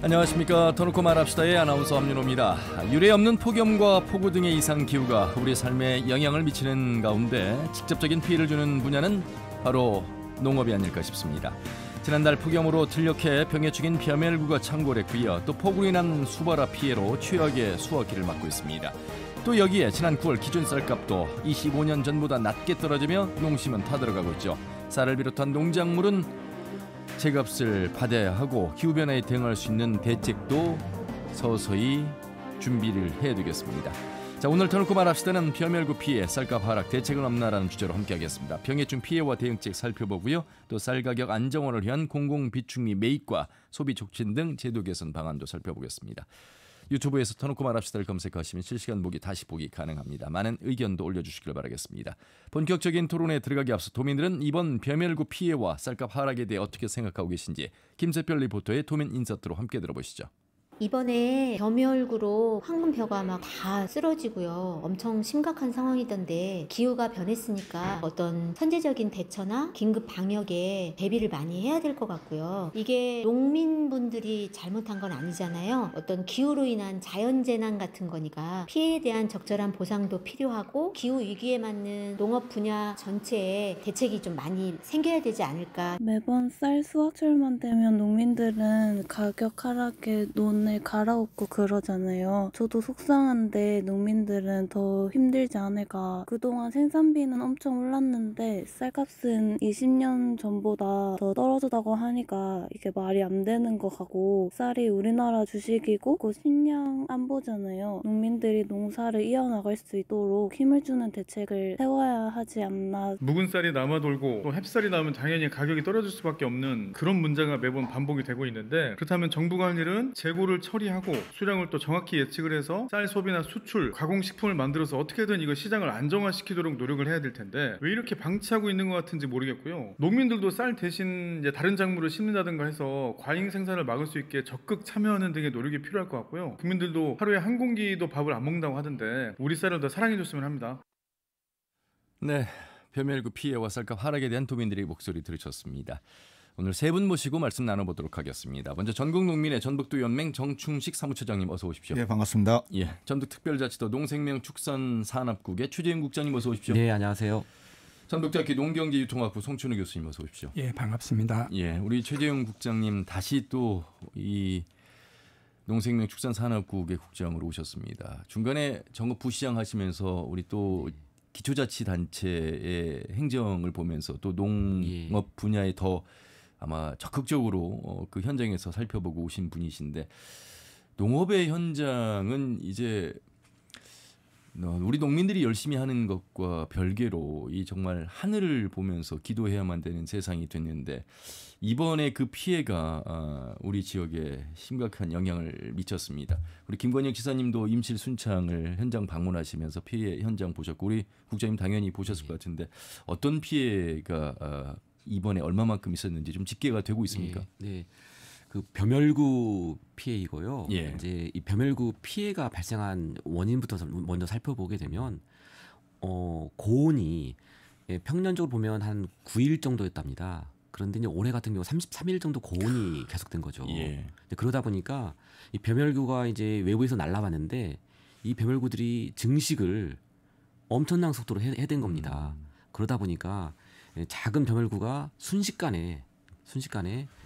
안녕하십니까. 터놓고 말합시다의 아나운서 함윤호입니다. 유례없는 폭염과 폭우 등의 이상 기후가 우리 삶에 영향을 미치는 가운데 직접적인 피해를 주는 분야는 바로 농업이 아닐까 싶습니다. 지난달 폭염으로 틀력해 병에 죽인 벼멸구가 창궐에 귀여 또 폭우로 인한 수발화 피해로 최악의 수확기를 맞고 있습니다. 또 여기에 지난 9월 기준 쌀값도 25년 전보다 낮게 떨어지며 농심은 타들어가고 있죠. 쌀을 비롯한 농작물은 제값을 받아야 하고 기후변화에 대응할 수 있는 대책도 서서히 준비를 해야 되겠습니다. 자, 오늘 터놓고 말합시다는 벼멸구 피해, 쌀값 하락, 대책은 없나라는 주제로 함께하겠습니다. 병해충 피해와 대응책 살펴보고요. 또 쌀 가격 안정화를 위한 공공비축미 매입과 소비 촉진 등 제도 개선 방안도 살펴보겠습니다. 유튜브에서 터놓고 말합시다를 검색하시면 실시간 보기 다시 보기 가능합니다. 많은 의견도 올려주시길 바라겠습니다. 본격적인 토론에 들어가기 앞서 도민들은 이번 벼멸구 피해와 쌀값 하락에 대해 어떻게 생각하고 계신지 김세별 리포터의 도민 인서트로 함께 들어보시죠. 이번에 벼멸구로 황금벼가 막 다 쓰러지고요. 엄청 심각한 상황이던데 기후가 변했으니까 어떤 선제적인 대처나 긴급 방역에 대비를 많이 해야 될 것 같고요. 이게 농민분들이 잘못한 건 아니잖아요. 어떤 기후로 인한 자연재난 같은 거니까 피해에 대한 적절한 보상도 필요하고 기후 위기에 맞는 농업 분야 전체에 대책이 좀 많이 생겨야 되지 않을까. 매번 쌀 수확철만 되면 농민들은 가격 하락에 논을 갈아엎고 그러잖아요. 저도 속상한데 농민들은 더 힘들지 않을까. 그동안 생산비는 엄청 올랐는데 쌀값은 20년 전보다 더 떨어졌다고 하니까 이게 말이 안 되는 것 같고, 쌀이 우리나라 주식이고 식량 안보잖아요. 농민들이 농사를 이어나갈 수 있도록 힘을 주는 대책을 세워야 하지 않나. 묵은 쌀이 남아 돌고 또 햅쌀이 나오면 당연히 가격이 떨어질 수밖에 없는 그런 문제가 매번 반복이 되고 있는데, 그렇다면 정부가 할 일은 재고를 처리하고 수량을 또 정확히 예측을 해서 쌀 소비나 수출, 가공식품을 만들어서 어떻게든 이거 시장을 안정화시키도록 노력을 해야 될 텐데 왜 이렇게 방치하고 있는 것 같은지 모르겠고요. 농민들도 쌀 대신 이제 다른 작물을 심는다든가 해서 과잉 생산을 막을 수 있게 적극 참여하는 등의 노력이 필요할 것 같고요. 국민들도 하루에 한 공기도 밥을 안 먹는다고 하던데 우리 쌀을 더 사랑해줬으면 합니다. 네, 벼멸구 피해와 쌀값 하락에 대한 도민들의 목소리 들으셨습니다. 오늘 세 분 모시고 말씀 나눠보도록 하겠습니다. 먼저 전국농민의 전북도연맹 정충식 사무처장님 어서 오십시오. 네, 반갑습니다. 예, 전북특별자치도 농생명축산산업국의 최재윤 국장님 어서 오십시오. 네, 안녕하세요. 전북대학교 농경제유통학부 송춘우 교수님 어서 오십시오. 예, 반갑습니다. 예, 우리 최재윤 국장님 다시 또 이 농생명축산산업국의 국장으로 오셨습니다. 중간에 전국부시장 하시면서 우리 또 기초자치단체의 행정을 보면서 또 농업 분야에 더 아마 적극적으로 그 현장에서 살펴보고 오신 분이신데, 농업의 현장은 이제 우리 농민들이 열심히 하는 것과 별개로 이 정말 하늘을 보면서 기도해야만 되는 세상이 됐는데, 이번에 그 피해가 우리 지역에 심각한 영향을 미쳤습니다. 우리 김건영 지사님도 임실 순창을 현장 방문하시면서 피해 현장 보셨고 우리 국장님 당연히 보셨을 것 같은데 어떤 피해가 이번에 얼마만큼 있었는지 좀 집계가 되고 있습니까? 네. 그 벼멸구 피해이고요. 예. 이제 이 벼멸구 피해가 발생한 원인부터 먼저 살펴보게 되면 고온이 평년적으로 보면 한 9일 정도였답니다. 그런데 이제 올해 같은 경우 33일 정도 고온이 계속된 거죠. 예. 그러다 보니까 이 벼멸구가 이제 외부에서 날아왔는데 이 벼멸구들이 증식을 엄청난 속도로 해댄 겁니다. 그러다 보니까 작은 벼멸구가 순식간에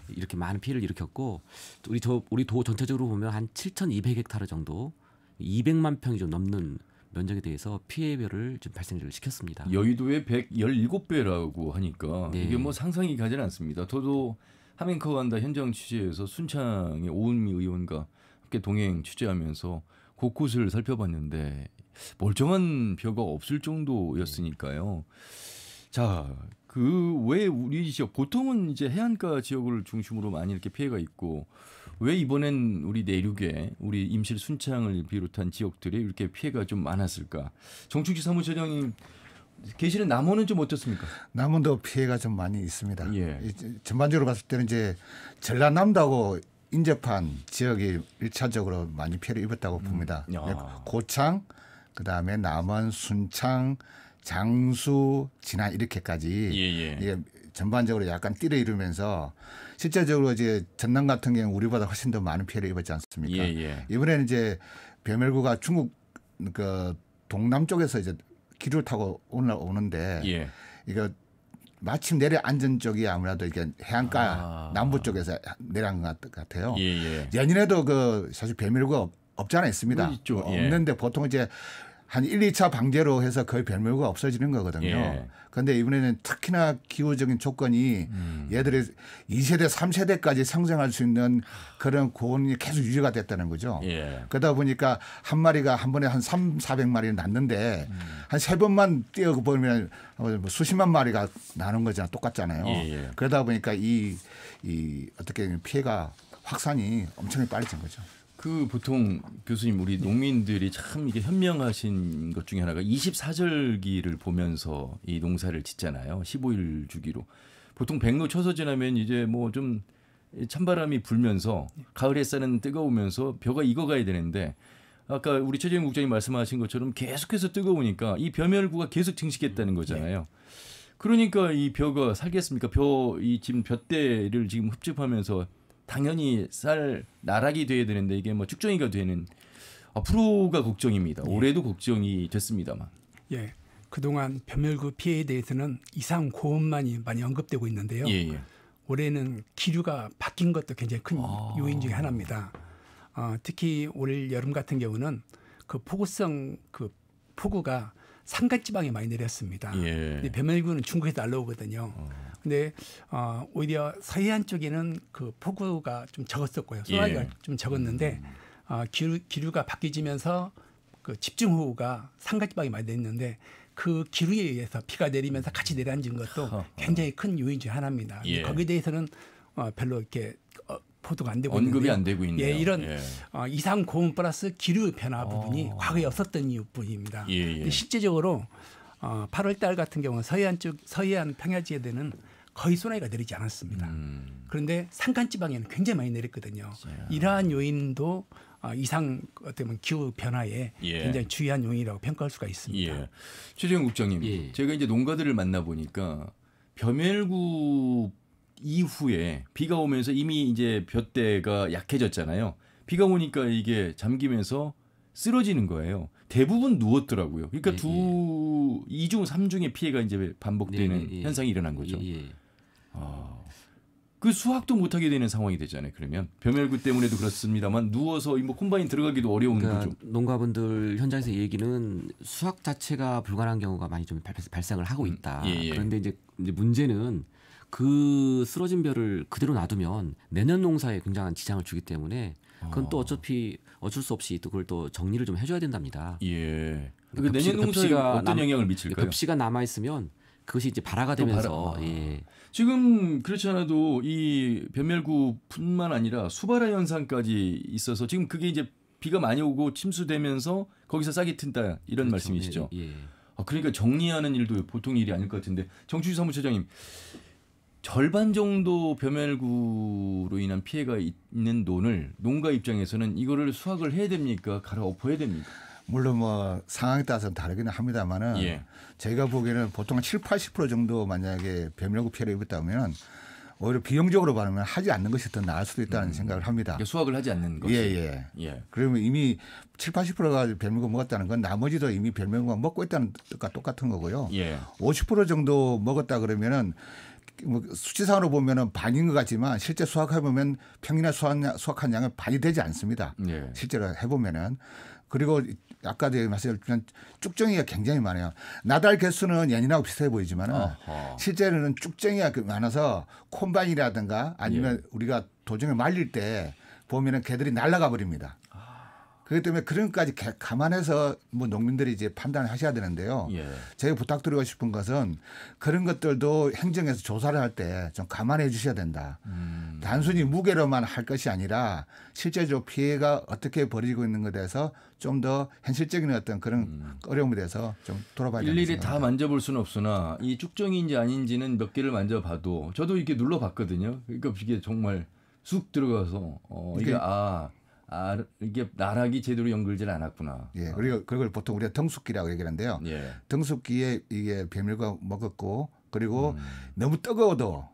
이렇게 많은 피해를 일으켰고, 우리 도 전체적으로 보면 한 7,200헥타르 정도 200만 평이 좀 넘는 면적에 대해서 피해별을 좀 발생을 시켰습니다. 여의도의 117배라고 하니까 네. 이게 뭐 상상이 가지는 않습니다. 저도 하민커 간다 현장 취재에서 순창의 오은미 의원과 함께 동행 취재하면서 곳곳을 살펴봤는데 멀쩡한 벼가 없을 정도였으니까요. 자, 그 왜 우리 지역 보통은 이제 해안가 지역을 중심으로 많이 이렇게 피해가 있고 왜 이번엔 우리 내륙에 우리 임실 순창을 비롯한 지역들이 이렇게 피해가 좀 많았을까? 정충식 사무처장님 계시는 남원은 좀 어떻습니까? 남원도 피해가 좀 많이 있습니다. 예. 전반적으로 봤을 때는 이제 전라남도하고 인접한 지역이 1차적으로 많이 피해를 입었다고 봅니다. 고창, 그다음에 남원, 순창, 장수, 진안 이렇게까지 이게 전반적으로 약간 띠를 이루면서 실제적으로 이제 전남 같은 경우 우리보다 훨씬 더 많은 피해를 입었지 않습니까? 예, 예. 이번에는 이제 벼멸구가 중국 그 동남쪽에서 이제 기류를 타고 올라오는데 예. 이거 마침 내려앉은 쪽이 아무래도 이게 해안가 남부 쪽에서 내려간 것 같아요. 예, 예. 예년에도 그 사실 벼멸구가 없지 않아 있습니다. 있죠. 예. 없는데 보통 이제 한 1, 2차 방제로 해서 거의 벼멸구가 없어지는 거거든요. 예. 그런데 이번에는 특히나 기후적인 조건이 얘들이 2세대, 3세대까지 성장할 수 있는 그런 고온이 계속 유지가 됐다는 거죠. 예. 그러다 보니까 한 마리가 한 번에 한 300~400마리 낳는데 한 3번만 뛰어보면 뭐 수십만 마리가 나는 거잖아요. 똑같잖아요. 예, 예. 그러다 보니까 이 어떻게 피해가 확산이 엄청 빨라진 거죠. 그 보통 교수님 우리 농민들이 참 이게 현명하신 것 중에 하나가 24절기를 보면서 이 농사를 짓잖아요. 15일 주기로. 보통 백로 쳐서 지나면 이제 뭐 좀 찬바람이 불면서 가을 햇살은 뜨거우면서 벼가 익어가야 되는데 아까 우리 최재형 국장님 말씀하신 것처럼 계속해서 뜨거우니까 이 벼멸구가 계속 증식했다는 거잖아요. 그러니까 이 벼가 살겠습니까? 이 지금 벼대를 지금 흡집하면서 당연히 쌀 나락이 돼야 되는데 이게 뭐 쭉정이가 되는 앞으로가 걱정입니다. 올해도 걱정이 됐습니다만. 예, 그동안 벼멸구 피해에 대해서는 이상 고온만이 많이 언급되고 있는데요. 예, 예. 올해는 기류가 바뀐 것도 굉장히 큰 요인 중에 하나입니다. 특히 올 여름 같은 경우는 그 폭우성 그 폭우가 산간지방에 많이 내렸습니다. 예. 근데 벼멸구는 중국에서 날라오거든요. 근데 오히려 서해안 쪽에는 그 폭우가 좀 적었었고요. 쏘나기가 좀 적었는데 기류가 바뀌지면서 그 집중호우가 산간지방에 많이 내렸는데 그 기류에 의해서 비가 내리면서 같이 내려앉은 것도 굉장히 큰 요인 중 하나입니다. 예. 거기에 대해서는 별로 이렇게 보도가 안 되고 언급이 있는데요. 안 되고 있네요. 예, 이런 예. 이상 고온 플러스 기류 변화 부분이 과거에 없었던 이유뿐입니다. 예, 예. 근데 실제적으로 8월 달 같은 경우는 서해안 평야지대는 거의 소나기가 내리지 않았습니다. 그런데 산간 지방에는 굉장히 많이 내렸거든요. 이러한 요인도 이상 어떻게 보면 기후 변화에 예. 굉장히 중요한 요인이라고 평가할 수가 있습니다. 예. 최재형 국장님, 예. 제가 이제 농가들을 만나 보니까 벼멸구 이후에 비가 오면서 이미 이제 벼대가 약해졌잖아요. 비가 오니까 이게 잠기면서 쓰러지는 거예요. 대부분 누웠더라고요. 그러니까 예, 두 2중, 3중의 피해가 이제 반복되는 예, 예. 현상이 일어난 거죠. 예, 예. 그 수확도 못하게 되는 상황이 되잖아요. 그러면 벼멸구 때문에도 그렇습니다만 누워서 뭐 콤바인 들어가기도 어려운 그러니까 거죠. 농가분들 현장에서 얘기는 수확 자체가 불가능한 경우가 많이 좀 발생을 하고 있다. 예, 예. 그런데 이제 문제는 그 쓰러진 벼를 그대로 놔두면 내년 농사에 굉장한 지장을 주기 때문에 그건 또 어차피 어쩔 수 없이 또 그걸 또 정리를 좀 해줘야 된답니다. 예. 그 내년 농사에 어떤 영향을 미칠까요? 급시가 남아 있으면 그것이 이제 발화가 되면서 예. 지금 그렇지 않아도 이 벼멸구뿐만 아니라 수발화 현상까지 있어서 지금 그게 이제 비가 많이 오고 침수되면서 거기서 싹이 튼다 이런 그렇죠. 말씀이시죠. 예, 예. 그러니까 정리하는 일도 보통 일이 아닐 것 같은데 정추주 사무처장님 절반 정도 벼멸구로 인한 피해가 있는 논을 농가 입장에서는 이거를 수확을 해야 됩니까? 갈아엎어야 됩니까? 물론 뭐 상황에 따라서 다르기는 합니다만은 예. 저희가 보기에는 보통 한 7~80% 정도 만약에 벼멸구 피해를 입었다면 오히려 비용적으로 봐면 하지 않는 것이 더 나을 수도 있다는 생각을 합니다. 그러니까 수확을 하지 않는 것이. 예. 그러면 이미 7~80%가 벼멸구 먹었다는 건 나머지도 이미 벼멸구가 먹고 있다는 뜻과 똑같은 거고요. 예. 50% 정도 먹었다 그러면은 뭐 수치상으로 보면은 반인 것 같지만 실제 수확해 보면 평균에 수확한 양은 반이 되지 않습니다. 예. 실제로 해보면은. 그리고 아까도 말씀드렸지만 쭉정이가 굉장히 많아요. 나달 개수는 예년하고 비슷해 보이지만은 실제로는 쭉정이가 많아서 콤바인이라든가 아니면 우리가 도중에 말릴 때 보면은 개들이 날아가 버립니다. 그렇기 때문에 그런 것까지 감안해서 뭐 농민들이 이제 판단을 하셔야 되는데요. 예. 제가 부탁드리고 싶은 것은 그런 것들도 행정에서 조사를 할 때 좀 감안해 주셔야 된다. 단순히 무게로만 할 것이 아니라 실제적으로 피해가 어떻게 벌어지고 있는 것에 대해서 좀 더 현실적인 어떤 그런 어려움에 대해서 좀 돌아봐야 된다. 일일이 다 만져볼 수는 없으나 이 쭉정이인지 아닌지는 몇 개를 만져봐도 저도 이렇게 눌러봤거든요. 그러니까 이게 정말 쑥 들어가서 이게 이게 나락이 제대로 연결되지 않았구나. 예, 그리고 그걸 보통 우리가 덩숙기라고 얘기하는데요. 예. 덩숙기에 이게 벼멸구가 먹었고 그리고 너무 뜨거워도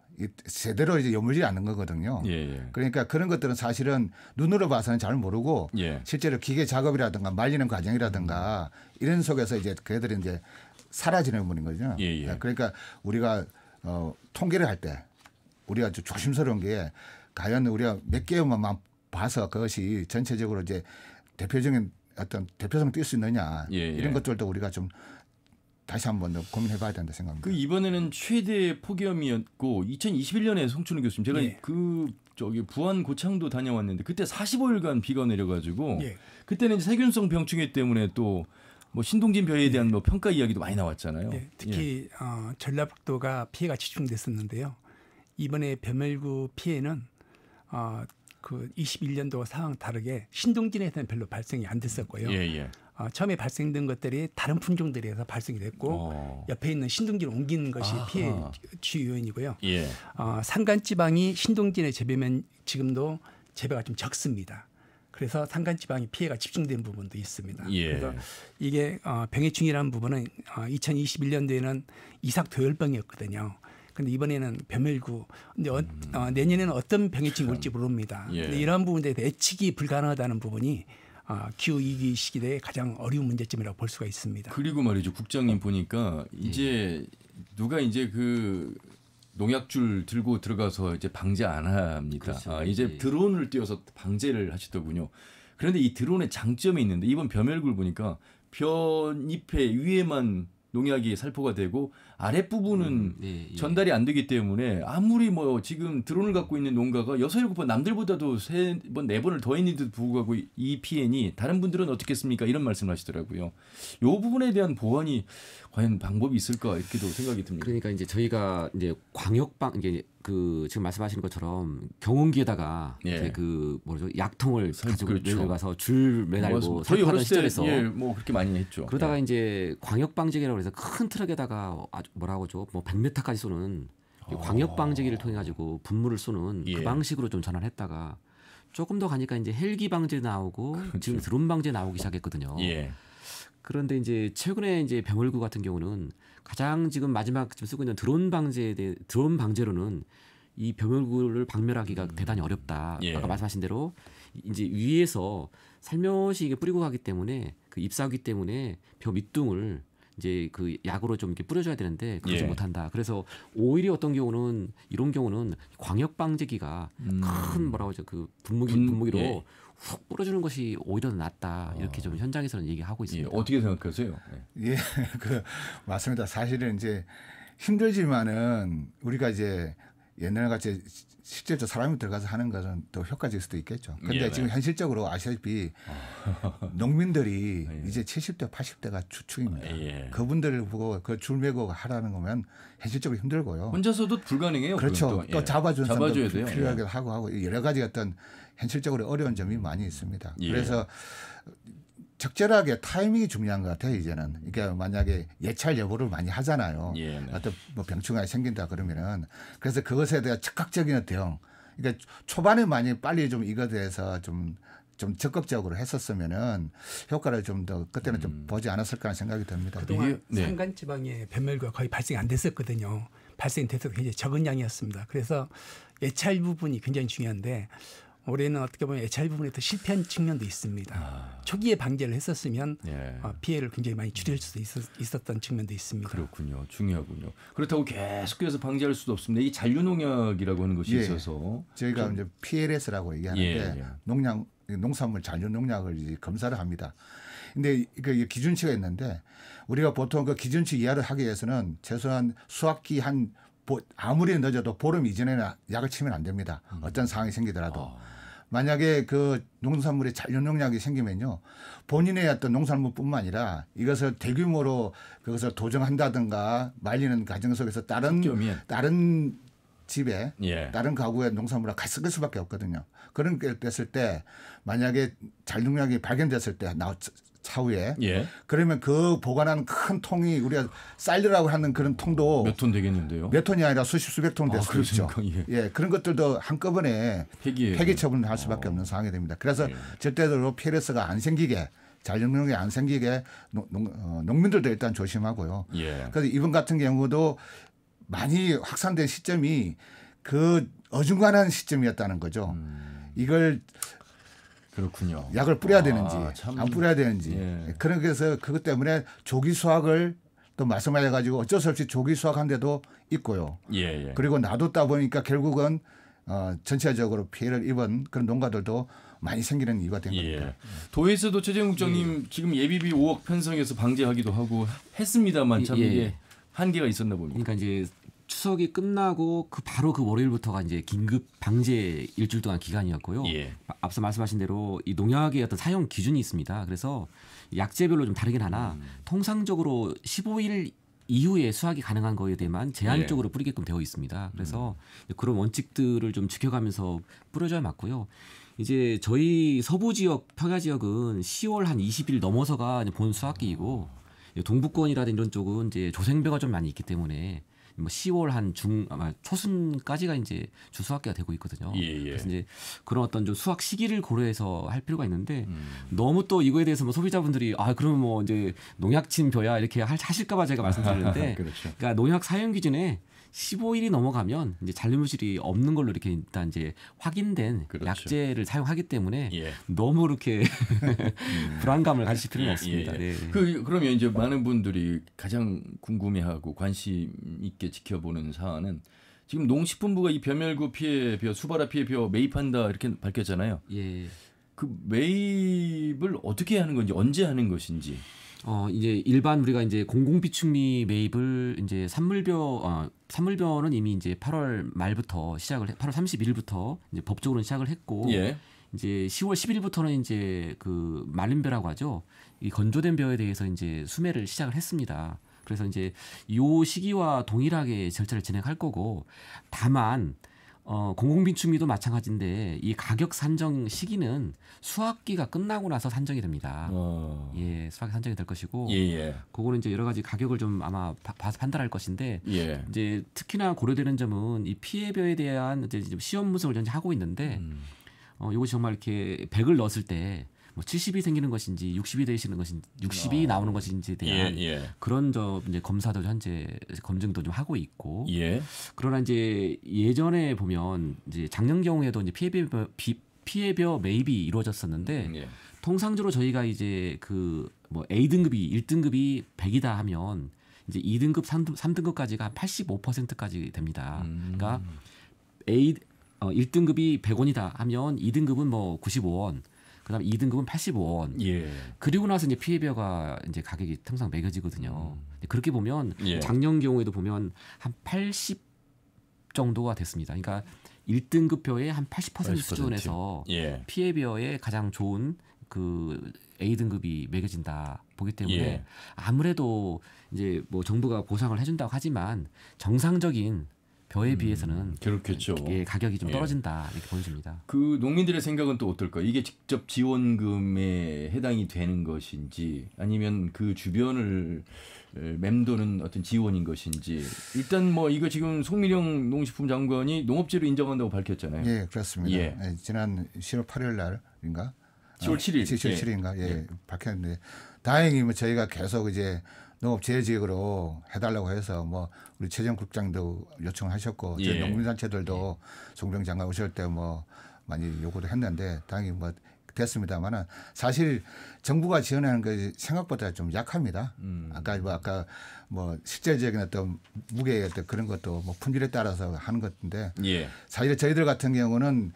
제대로 이제 여물지 않는 거거든요. 예. 그러니까 그런 것들은 사실은 눈으로 봐서는 잘 모르고 예. 실제로 기계 작업이라든가 말리는 과정이라든가 이런 속에서 이제 그애들이 이제 사라지는 분인 거죠. 예. 그러니까 우리가 통계를 할 때 우리가 좀 조심스러운 게 과연 우리가 몇 개만 봐서 그것이 전체적으로 이제 대표적인 어떤 대표성 띌 수 있느냐 이런 것들도 우리가 좀 다시 한번 더 고민해봐야 된다 생각합니다. 그 이번에는 최대 폭염이었고 2021년에 송춘우 교수님 제가 그 저기 부안 고창도 다녀왔는데 그때 45일간 비가 내려가지고 그때는 이제 세균성 병충해 때문에 또 뭐 신동진 벼에 대한 뭐 평가 이야기도 많이 나왔잖아요. 특히 전라북도가 피해가 집중됐었는데요. 이번에 벼멸구 피해는 그 21년도 상황 다르게 신동진에서는 별로 발생이 안 됐었고요. 처음에 발생된 것들이 다른 품종들에서 발생이 됐고 옆에 있는 신동진을 옮기는 것이 피해 주요 요인이고요. 산간지방이 신동진에 재배면 지금도 재배가 좀 적습니다. 그래서 산간지방이 피해가 집중된 부분도 있습니다. 그래서 이게 병해충이라는 부분은 2021년도에는 이삭도열병이었거든요. 근데 이번에는 벼멸구. 근데 내년에는 어떤 병해충이 올지 모릅니다. 근데 이러한 부분에 대해 예측이 불가능하다는 부분이 기후 위기 시기에 가장 어려운 문제점이라고 볼 수가 있습니다. 그리고 말이죠, 국장님 보니까 이제 누가 이제 그 농약줄 들고 들어가서 이제 방제 안 합니다. 그렇죠. 이제 드론을 띄워서 방제를 하시더군요. 그런데 이 드론의 장점이 있는데 이번 벼멸구를 보니까 벼잎의 위에만 농약이 살포가 되고 아랫부분은 전달이 안 되기 때문에 아무리 뭐 지금 드론을 갖고 있는 농가가 6, 7번 남들보다도 3번, 4번을 더 있는데도 불구하고 이 피해니 다른 분들은 어떻겠습니까? 이런 말씀을 하시더라고요. 이 부분에 대한 보완이 과연 방법이 있을까 이렇게도 생각이 듭니다. 그러니까 이제 저희가 이제 광역방 이게 그 지금 말씀하시는 것처럼 경운기에다가 이제 그 뭐죠 약통을 가지고 내려가서 줄 매달고 저희 살포하던 어렸을 때 시절에서 뭐 그렇게 많이 했죠. 그러다가 이제 광역방제기라고 해서 큰 트럭에다가 아주 뭐라고 하죠 뭐 100m까지 쏘는 광역방제기를 통해 가지고 분무를 쏘는 그 방식으로 좀 전환했다가 조금 더 가니까 이제 헬기 방제 나오고 지금 드론 방제 나오기 시작했거든요. 그런데 이제 최근에 이제 벼멸구 같은 경우는 가장 지금 마지막 지금 쓰고 있는 드론 방제로는 이 벼멸구를 박멸하기가 대단히 어렵다. 아까 말씀하신 대로 이제 위에서 살며시 이게 뿌리고 가기 때문에 그 잎사귀 때문에 벼 밑둥을 이제 그 약으로 좀 이렇게 뿌려줘야 되는데 그러지 못한다. 그래서 오히려 어떤 경우는 이런 경우는 광역 방제기가 큰 뭐라고 하죠 그 분무기로 훅 뿌려주는 것이 오히려 낫다. 이렇게 좀 현장에서는 얘기하고 있습니다. 어떻게 생각하세요? 그 맞습니다. 사실은 이제 힘들지만은 우리가 이제 옛날 같이 실제로 사람이 들어가서 하는 것은 더 효과적일 수도 있겠죠. 그런데 지금 현실적으로 아시다시피 농민들이 이제 70대, 80대가 주축입니다. 그분들을 보고 그 줄 메고 하라는 거면 현실적으로 힘들고요. 혼자서도 불가능해요. 그렇죠. 또 잡아주는 사람도 돼요. 필요하게 하고 여러 가지 어떤 현실적으로 어려운 점이 많이 있습니다. 그래서 적절하게 타이밍이 중요한 것 같아요. 이제는. 그러니까 만약에 예찰 여부를 많이 하잖아요. 어떤 뭐 병충해가 생긴다 그러면은 그래서 그것에 대한 즉각적인 대응. 그러니까 초반에 많이 빨리 좀 이것에 대해서 좀 적극적으로 했었으면은 효과를 좀 더 그때는 좀 보지 않았을까 하는 생각이 듭니다. 그동안 산간지방에 벼멸구가 거의 발생이 안 됐었거든요. 발생돼서 굉장히 적은 양이었습니다. 그래서 예찰 부분이 굉장히 중요한데 올해는 어떻게 보면 예찰 부분에 더 실패한 측면도 있습니다. 초기에 방제를 했었으면 피해를 굉장히 많이 줄일 수 있었던 측면도 있습니다. 그렇군요. 중요하군요. 그렇다고 계속해서 방제할 수도 없습니다. 이 잔류농약이라고 하는 것이 있어서 저희가 이제 PLS라고 얘기하는데 농산물 잔류농약을 이제 검사를 합니다. 근데 그 기준치가 있는데 우리가 보통 그 기준치 이하를 하기 위해서는 최소한 수확기 아무리 늦어도 보름 이전에는 약을 치면 안 됩니다. 어떤 상황이 생기더라도. 만약에 그 농산물에 잔류농약이 생기면요. 본인의 어떤 농산물뿐만 아니라 이것을 대규모로 그것을 도정한다든가 말리는 과정 속에서 다른 집에 다른 가구의 농산물과 같이 섞을 수밖에 없거든요. 그런 게 됐을 때 만약에 잔류농약이 발견됐을 때 차후에 그러면 그 보관하는 큰 통이 우리가 사일러라고 하는 그런 통도 몇 톤 되겠는데요? 몇 톤이 아니라 수백 톤 될 수도 있죠. 그런 것들도 한꺼번에 폐기 처분을 할 수밖에 없는 상황이 됩니다. 그래서 절대로 PLS가 안 생기게 잔류농약이 안 생기게 농민들도 일단 조심하고요. 그래서 이번 같은 경우도 많이 확산된 시점이 그 어중간한 시점이었다는 거죠. 이걸 그렇군요. 약을 뿌려야 되는지 참. 안 뿌려야 되는지 예. 그래서 그것 때문에 조기 수확을 또 말씀하셔가지고 어쩔 수 없이 조기 수확한 데도 있고요. 예, 예. 그리고 놔뒀다 보니까 결국은 전체적으로 피해를 입은 그런 농가들도 많이 생기는 이유가 된 예. 겁니다. 도에서도 최재형 국장님 지금 예비비 5억 편성해서 방제하기도 하고 했습니다만 참 예. 이게 한계가 있었나 봅니다. 그러니까 이제 추석이 끝나고 바로 그 월요일부터가 이제 긴급 방제 일주일 동안 기간이었고요. 예. 앞서 말씀하신 대로 이 농약의 어떤 사용 기준이 있습니다. 그래서 약재별로 좀 다르긴 하나 통상적으로 15일 이후에 수확이 가능한 거에 대해만 제한적으로 뿌리게끔 되어 있습니다. 그래서 그런 원칙들을 좀 지켜가면서 뿌려줘야 맞고요. 이제 저희 서부 지역, 평야 지역은 10월 한 20일 넘어서가 이제 본 수확기이고 동부권이라든지 이런 쪽은 이제 조생배가 좀 많이 있기 때문에 뭐 10월 한 초순까지가 이제 주 수확기가 되고 있거든요. 예. 그래서 이제 그런 어떤 좀 수확 시기를 고려해서 할 필요가 있는데 너무 또 이거에 대해서 뭐 소비자분들이 그러면 뭐 이제 농약침 벼야 이렇게 하실까봐 제가 말씀드리는데, 그렇죠. 그러니까 농약 사용 기준에 15일이 넘어가면 이제 잔류물질이 없는 걸로 이렇게 일단 이제 확인된 그렇죠. 약재를 사용하기 때문에 예. 너무 이렇게 불안감을 가지실 필요는 없습니다. 예. 네. 그러면 이제 많은 분들이 가장 궁금해하고 관심 있게 지켜보는 사안은 지금 농식품부가 이 벼멸구 피해벼, 수발화 피해벼 매입한다 이렇게 밝혔잖아요. 예. 그 매입을 어떻게 하는 건지 언제 하는 것인지. 이제 일반 우리가 이제 공공비축미 매입을 이제 산물벼는 이미 이제 8월 말부터 8월 30일부터 이제 법적으로는 시작을 했고, 예. 이제 10월 10일부터는 이제 그 말린벼라고 하죠. 이 건조된 벼에 대해서 이제 수매를 시작을 했습니다. 그래서 이제 이 시기와 동일하게 절차를 진행할 거고, 다만 공공비축미도 마찬가지인데 이 가격 산정 시기는 수확기가 끝나고 나서 산정이 됩니다. 예, 수확이 산정이 될 것이고, 예. 그거는 이제 여러 가지 가격을 좀 아마 봐서 판단할 것인데, 예. 이제 특히나 고려되는 점은 이 피해벼에 대한 이제 시험 분석을 현재 하고 있는데, 이것이 정말 이렇게 100을 넣었을 때 뭐 70이 생기는 것인지 60이 되시는 것인지 60이 나오는 것인지에 대한 그런 이제 검사도 현재 검증도 좀 하고 있고, 예. 그러나 이제 예전에 보면 이제 작년 경우에도 이제 피해벼 매입이 이루어졌었는데, 예. 통상적으로 저희가 이제 그 뭐 A등급이 1등급이 100이다 하면 이제 2등급, 3등급까지가 한 85%까지 됩니다. 그러니까 1등급이 100원이다 하면 2등급은 뭐 95원, 그다음 2등급은 85원. 예. 그리고 나서 이제 피해벼가 이제 가격이 항상 매겨지거든요. 그렇게 보면 예. 작년 경우에도 보면 한 80 정도가 됐습니다. 그러니까 1등급 벼의 한 80% 수준에서 예. 피해벼에 가장 좋은 그 A등급이 매겨진다 보기 때문에, 예. 아무래도 이제 뭐 정부가 보상을 해준다고 하지만 정상적인 벼에 비해서는 그렇겠죠. 예, 가격이 좀 떨어진다 이렇게 보여집니다. 그 농민들의 생각은 또 어떨까? 이게 직접 지원금에 해당이 되는 것인지 아니면 그 주변을 맴도는 어떤 지원인 것인지. 일단 뭐 이거 지금 송민영 농식품 장관이 농업재로 인정한다고 밝혔잖아요. 예, 그렇습니다. 예. 예, 지난 10월 8일 날인가? 10월 7일. 10월 7일인가? 예, 밝혔는데 다행히 뭐 저희가 계속 이제 농업 재지역으로 해달라고 해서 뭐 우리 최재형 국장도 요청하셨고 저희 농민단체들도 송병 장관 오실 때 뭐 많이 요구를 했는데 다행히 뭐 됐습니다만은 사실 정부가 지원하는 것이 생각보다 좀 약합니다. 아까 뭐 실제적인 어떤 무게의 어떤 그런 것도 뭐 품질에 따라서 하는 것인데 사실 저희들 같은 경우는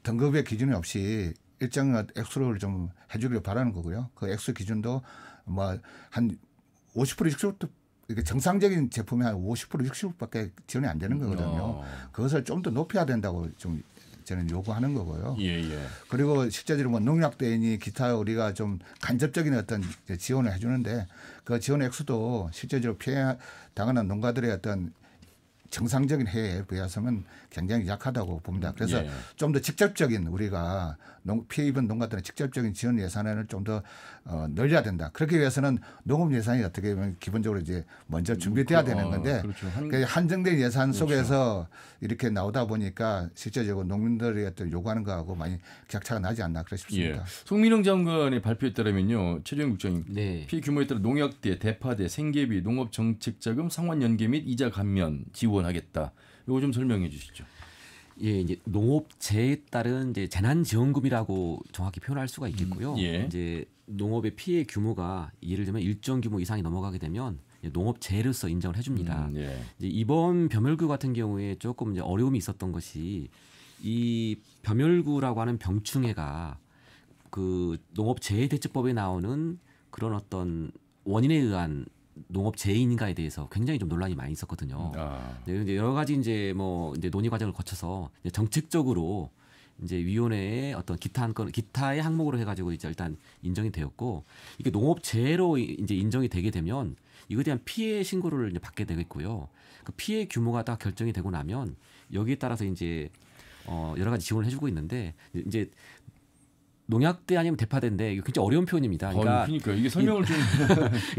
등급의 기준이 없이 일정 액수를 좀 해주기를 바라는 거고요. 그 액수 기준도 뭐 한 50% 60% 이게 정상적인 제품이 한 50% 60%밖에 지원이 안 되는 거거든요. 그것을 좀 더 높여야 된다고 좀 저는 요구하는 거고요. 그리고 실제적으로 뭐 농약대니 기타 우리가 좀 간접적인 어떤 지원을 해주는데 그 지원 액수도 실제적으로 피해 당하는 농가들의 어떤 정상적인 해에 비해서는 굉장히 약하다고 봅니다. 그래서 좀 더 직접적인 우리가 피해 입은 농가들의 직접적인 지원 예산을 좀 더 늘려야 된다. 그렇기 위해서는 농업 예산이 어떻게 보면 기본적으로 이제 먼저 준비돼야 되는 건데 한정된 예산 속에서 이렇게 나오다 보니까 실제적으로 농민들이 어떤 요구하는 거하고 많이 격차가 나지 않나 그렇 싶습니다. 송민영 장관의 발표에 따르면요, 최재형 국장님 피해 규모에 따라 농약대, 대파대, 생계비, 농업정책자금, 상환연계 및 이자 감면 지원 지원하겠다. 이거 좀 설명해 주시죠. 예, 이제 농업재해에 따른 이제 재난지원금이라고 정확히 표현할 수가 있겠고요. 예. 이제 농업의 피해 규모가 예를 들면 일정 규모 이상이 넘어가게 되면 농업재해로서 인정을 해줍니다. 예. 이제 이번 벼멸구 같은 경우에 조금 이제 어려움이 있었던 것이 이 벼멸구라고 하는 병충해가 그 농업재해대책법에 나오는 그런 어떤 원인에 의한 농업재해인가에 대해서 굉장히 좀 논란이 많이 있었거든요. 네, 이제 여러 가지 이제 뭐 이제 논의 과정을 거쳐서 이제 정책적으로 이제 위원회의 어떤 기타의 항목으로 해가지고 이제 일단 인정이 되었고 이게 농업재해로 이제 인정이 되게 되면 이거에 대한 피해 신고를 이제 받게 되겠고요. 그 피해 규모가 다 결정이 되고 나면 여기에 따라서 이제 여러 가지 지원을 해주고 있는데 이제 농약대 아니면 대파대인데 이게 굉장히 어려운 표현입니다. 그러니까 이게 설명을 좀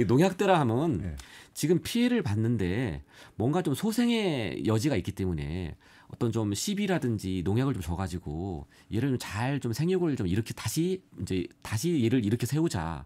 농약대라 하면 네. 지금 피해를 받는데 뭔가 좀 소생의 여지가 있기 때문에 어떤 좀 시비라든지 농약을 좀 줘가지고 얘를 잘 좀 생육을 좀 이렇게 다시 얘를 이렇게 세우자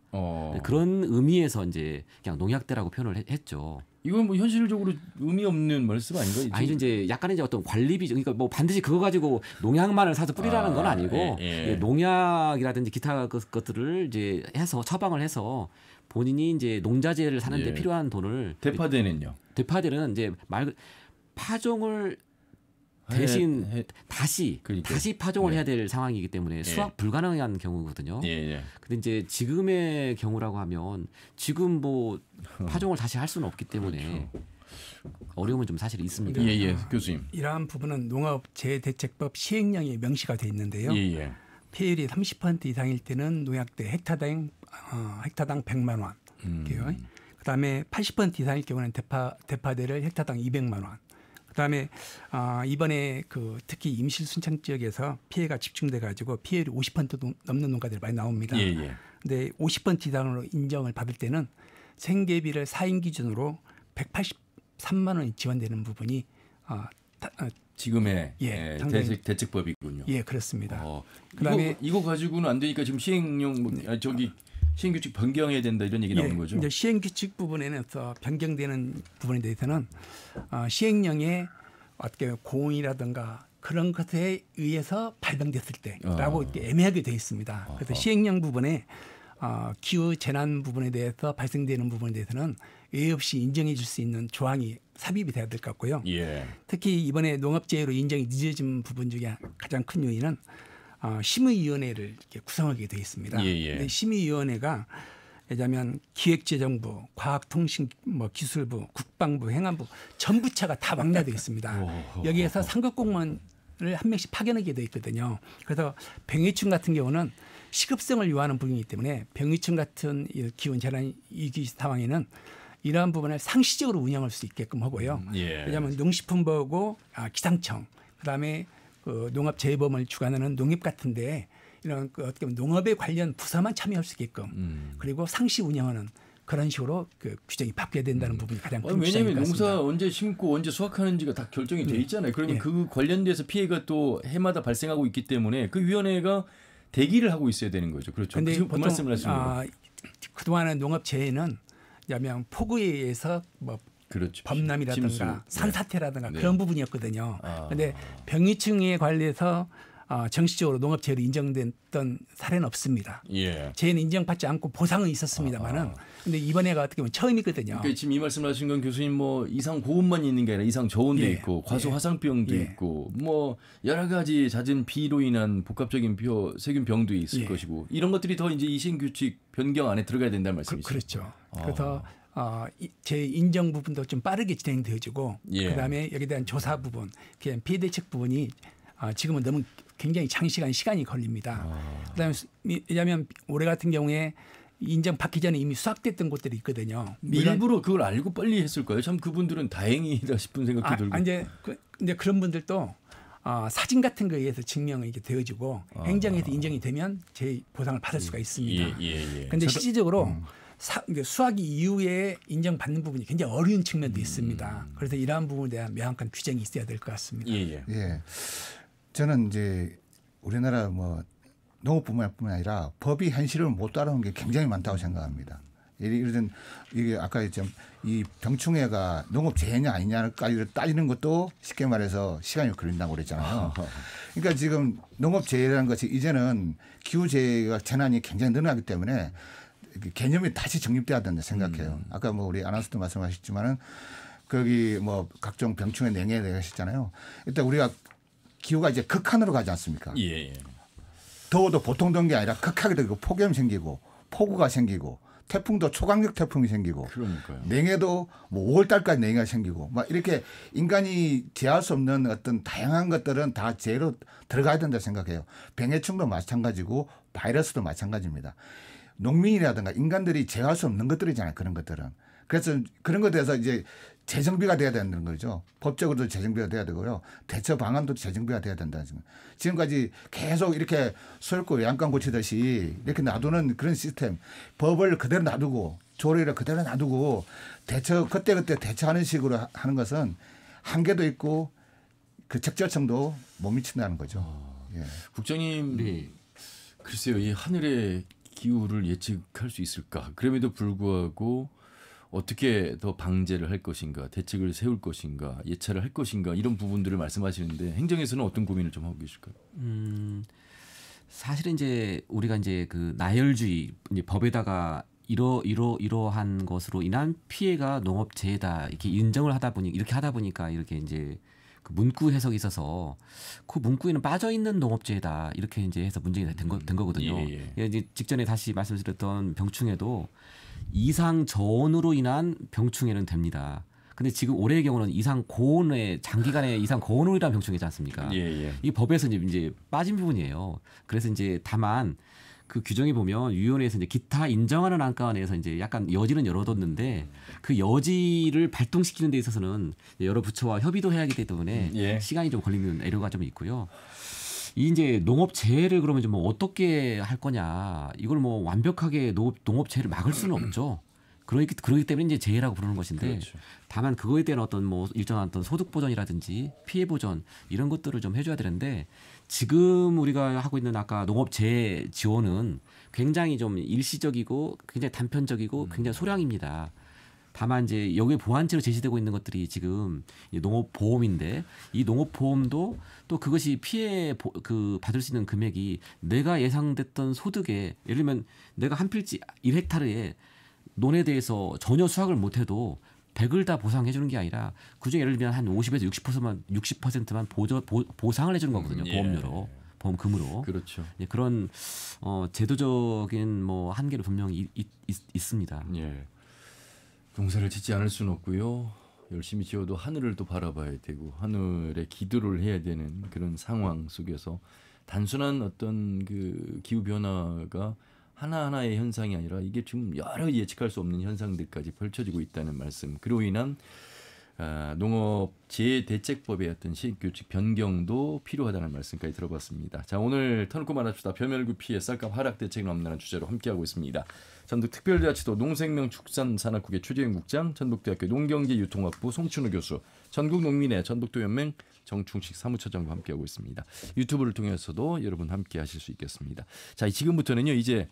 그런 의미에서 이제 그냥 농약대라고 표현을 했죠. 이건 뭐 현실적으로 의미 없는 말씀 아닌가요? 아니 이제 약간의 이제 어떤 관리비 그러니까 뭐 반드시 그거 가지고 농약만을 사서 뿌리라는 건 아니고 농약이라든지 기타 것들을 이제 해서 처방을 해서 본인이 이제 농자재를 사는데 필요한 돈을 대파대는요? 대파대는 이제 파종을 대신 다시 파종을 해야 될 상황이기 때문에 수확 불가능한 경우거든요. 근데 이제 지금의 경우라고 하면 지금 뭐 파종을 다시 할 수는 없기 때문에 어려움은 좀 사실 있습니다. 교수님. 이러한 부분은 농업재해대책법 시행령에 명시가 돼 있는데요. 피해율이 30% 이상일 때는 농약대 헥타당 100만 원. 그다음에 80% 이상일 경우는 대파대를 헥타당 200만 원. 그다음에 이번에 그 특히 임실순창 지역에서 피해가 집중돼 가지고 피해율이 50% 넘는 농가들이 많이 나옵니다. 근데 50% 이상으로 인정을 받을 때는 생계비를 4인 기준으로 183만 원이 지원되는 부분이 지금의 대책법이군요. 예, 그렇습니다. 그다음에 이거 가지고는 안 되니까 지금 시행규칙 변경해야 된다 이런 얘기 나오는 거죠. 이제 시행규칙 부분에서 변경되는 부분에 대해서는 시행령에 어떻게 공이라든가 그런 것에 의해서 발병됐을 때라고 이렇게 애매하게 되어 있습니다. 그래서 시행령 부분에 기후 재난 부분에 대해서 발생되는 부분에 대해서는 예의 없이 인정해 줄 수 있는 조항이 삽입이 돼야 될 것 같고요. 특히 이번에 농업재해로 인정이 늦어진 부분 중에 가장 큰 요인은 심의위원회를 이렇게 구성하게 되어 있습니다. 근데 심의위원회가 예자면 기획재정부, 과학통신, 기술부, 국방부, 행안부 전 부처가 다 망라되어 있습니다. 여기에서 상급 공무원을 한 명씩 파견하게 되어 있거든요. 그래서 병해충 같은 경우는 시급성을 요하는 부분이기 때문에 병해충 같은 기온 재난 위기 상황에는 이러한 부분을 상시적으로 운영할 수 있게끔 하고요. 왜냐하면 농식품부하고 기상청, 그다음에 그 농업재해범을 주관하는 농협 같은데 이런 어떻게 보면 농업에 관련 부서만 참여할 수 있게끔 그리고 상시 운영하는 그런 식으로 그 규정이 바뀌어야 된다는 부분이 가장 큰 왜냐하면 농사 언제 심고 언제 수확하는지가 다 결정이 돼 있잖아요. 그러면 그 관련돼서 피해가 또 해마다 발생하고 있기 때문에 그 위원회가 대기를 하고 있어야 되는 거죠. 그렇죠. 그런데 그 말씀을 하시는 거예요. 그동안의 농업재해는 그냥 폭우에 의해서 범람이라든가 산사태라든가 그런 부분이었거든요. 그런데 병해충에 관해서 정식적으로 농업재해로 인정됐던 사례는 없습니다. 재해는 인정받지 않고 보상은 있었습니다만은 근데 이번에가 어떻게 보면 처음이거든요. 그러니까 지금 이 말씀하신 건 교수님 뭐 이상 고온만 있는 게 아니라 이상 저온도 있고 과수 화상병도 있고 뭐 여러 가지 잦은 비로 인한 복합적인 세균병도 있을 것이고 이런 것들이 더 이제 이신규칙 변경 안에 들어가야 된다는 말씀이시죠. 그렇죠. 그래서 재인정 부분도 좀 빠르게 진행되어지고 그다음에 여기에 대한 조사 부분, 그냥 피해 대책 부분이 지금은 너무 굉장히 장시간 시간이 걸립니다. 그다음에 왜냐하면 올해 같은 경우에 인정받기 전에 이미 수확됐던 곳들이 있거든요. 일부러 그걸 알고 빨리 했을까요? 참 그분들은 다행이다 싶은 생각도 들고. 이제 그런 분들도 사진 같은 거에 의해서 증명이 이게 되어지고 행정에서 인정이 되면 제 보상을 받을 수가 있습니다. 그런데 실질적으로 수확 이후에 인정받는 부분이 굉장히 어려운 측면도 있습니다. 그래서 이러한 부분에 대한 명확한 규정이 있어야 될 것 같습니다. 저는 이제 우리나라 농업뿐만 아니라 법이 현실을 못 따르는 게 굉장히 많다고 생각합니다. 이런 이게 아까 했지만 이 병충해가 농업재해냐 아니냐까지 따지는 것도 쉽게 말해서 시간이 걸린다고 그랬잖아요. 그러니까 지금 농업재해라는 것이 이제는 기후재해가 재난이 굉장히 늘어나기 때문에 개념이 다시 정립돼야 된다 생각해요. 아까 뭐 우리 아나운서도 말씀하셨지만은 거기 뭐 각종 병충해 냉해에 대하셨잖아요. 일단 우리가 기후가 이제 극한으로 가지 않습니까? 예. 더워도 보통 더운 게 아니라 극하게 되고 폭염 생기고 폭우가 생기고 태풍도 초강력 태풍이 생기고 그러니까요. 냉해도 뭐 5월 달까지 냉해가 생기고 막 이렇게 인간이 제어할 수 없는 어떤 다양한 것들은 다 재해로 들어가야 된다 생각해요. 병해충도 마찬가지고 바이러스도 마찬가지입니다. 농민이라든가 인간들이 제어할 수 없는 것들이잖아요. 그런 것들은. 그래서 그런 것에 대해서 이제 재정비가 돼야 되는 거죠. 법적으로도 재정비가 돼야 되고요. 대처 방안도 재정비가 돼야 된다. 지금까지 계속 이렇게 소였고 양강 고치듯이 이렇게 놔두는 그런 시스템, 법을 그대로 놔두고 조례를 그대로 놔두고 대처 그때그때 대처하는 식으로 하는 것은 한계도 있고 그 적절성도 못 미친다는 거죠. 예. 국장님, 네. 글쎄요, 이 하늘의 기후를 예측할 수 있을까? 그럼에도 불구하고 어떻게 더 방제를 할 것인가, 대책을 세울 것인가, 예찰을 할 것인가 이런 부분들을 말씀하시는데 행정에서는 어떤 고민을 좀 하고 계실까요? 사실은 이제 우리가 이제 그 나열주의 이제 법에다가 이러한 것으로 인한 피해가 농업재해다 이렇게 인정을 하다 보니 이렇게 하다 보니까 이렇게 이제 그 문구 해석이 있어서 그 문구에는 빠져 있는 농업재해다 이렇게 이제 해서 문제가 된 거거든요. 예. 이제 직전에 다시 말씀드렸던 병충해도 이상 저온으로 인한 병충해는 됩니다. 근데 지금 올해의 경우는 이상 고온의 장기간의 이상 고온으로 인한 병충해지 않습니까? 이 법에서 이제 빠진 부분이에요. 그래서 이제 다만 그 규정에 보면 위원회에서 이제 기타 인정하는 안건에서 이제 약간 여지는 열어뒀는데 그 여지를 발동시키는 데 있어서는 여러 부처와 협의도 해야 하기 때문에 시간이 좀 걸리는 애로가 좀 있고요. 이 이제 농업 재해를 그러면 좀 뭐 어떻게 할 거냐? 이걸 뭐 완벽하게 농업 재해를 막을 수는 없죠. 그러기 때문에 이제 재해라고 부르는 것인데 그렇죠. 다만 그거에 대한 어떤 뭐 일정한 어떤 소득 보전이라든지 피해 보전 이런 것들을 좀 해줘야 되는데 지금 우리가 하고 있는 아까 농업 재해 지원은 굉장히 좀 일시적이고 굉장히 단편적이고 굉장히 소량입니다. 다만 이제 여기에 보완체로 제시되고 있는 것들이 지금 농업보험인데 이 농업보험도 또 그것이 피해 그 받을 수 있는 금액이 내가 예상됐던 소득에 예를 들면 내가 한 필지 1헥타르에 논에 대해서 전혀 수확을 못해도 100을 다 보상해 주는 게 아니라 그중에 예를 들면 한 50에서 60%만 보상을 해주는 거거든요. 보험료로. 보험금으로. 그렇죠. 예, 그런 제도적인 뭐 한계는 분명히 있습니다. 예. 농사를 짓지 않을 수는 없고요. 열심히 지어도 하늘을 또 바라봐야 되고 하늘에 기도를 해야 되는 그런 상황 속에서 단순한 어떤 그 기후 변화가 하나하나의 현상이 아니라 이게 지금 여러 예측할 수 없는 현상들까지 펼쳐지고 있다는 말씀. 그로 인한 농업재해대책법의 어떤 시행규칙 변경도 필요하다는 말씀까지 들어봤습니다. 자, 오늘 터놓고 말합시다. 벼멸구 피해 쌀값 하락 대책을 넘나는 주제로 함께하고 있습니다. 전북특별자치도 농생명축산산업국의 최재형 국장, 전북대학교 농경제유통학부 송춘우 교수, 전국농민회 전북도연맹 정충식 사무처장과 함께하고 있습니다. 유튜브를 통해서도 여러분 함께하실 수 있겠습니다. 자, 지금부터는요 이제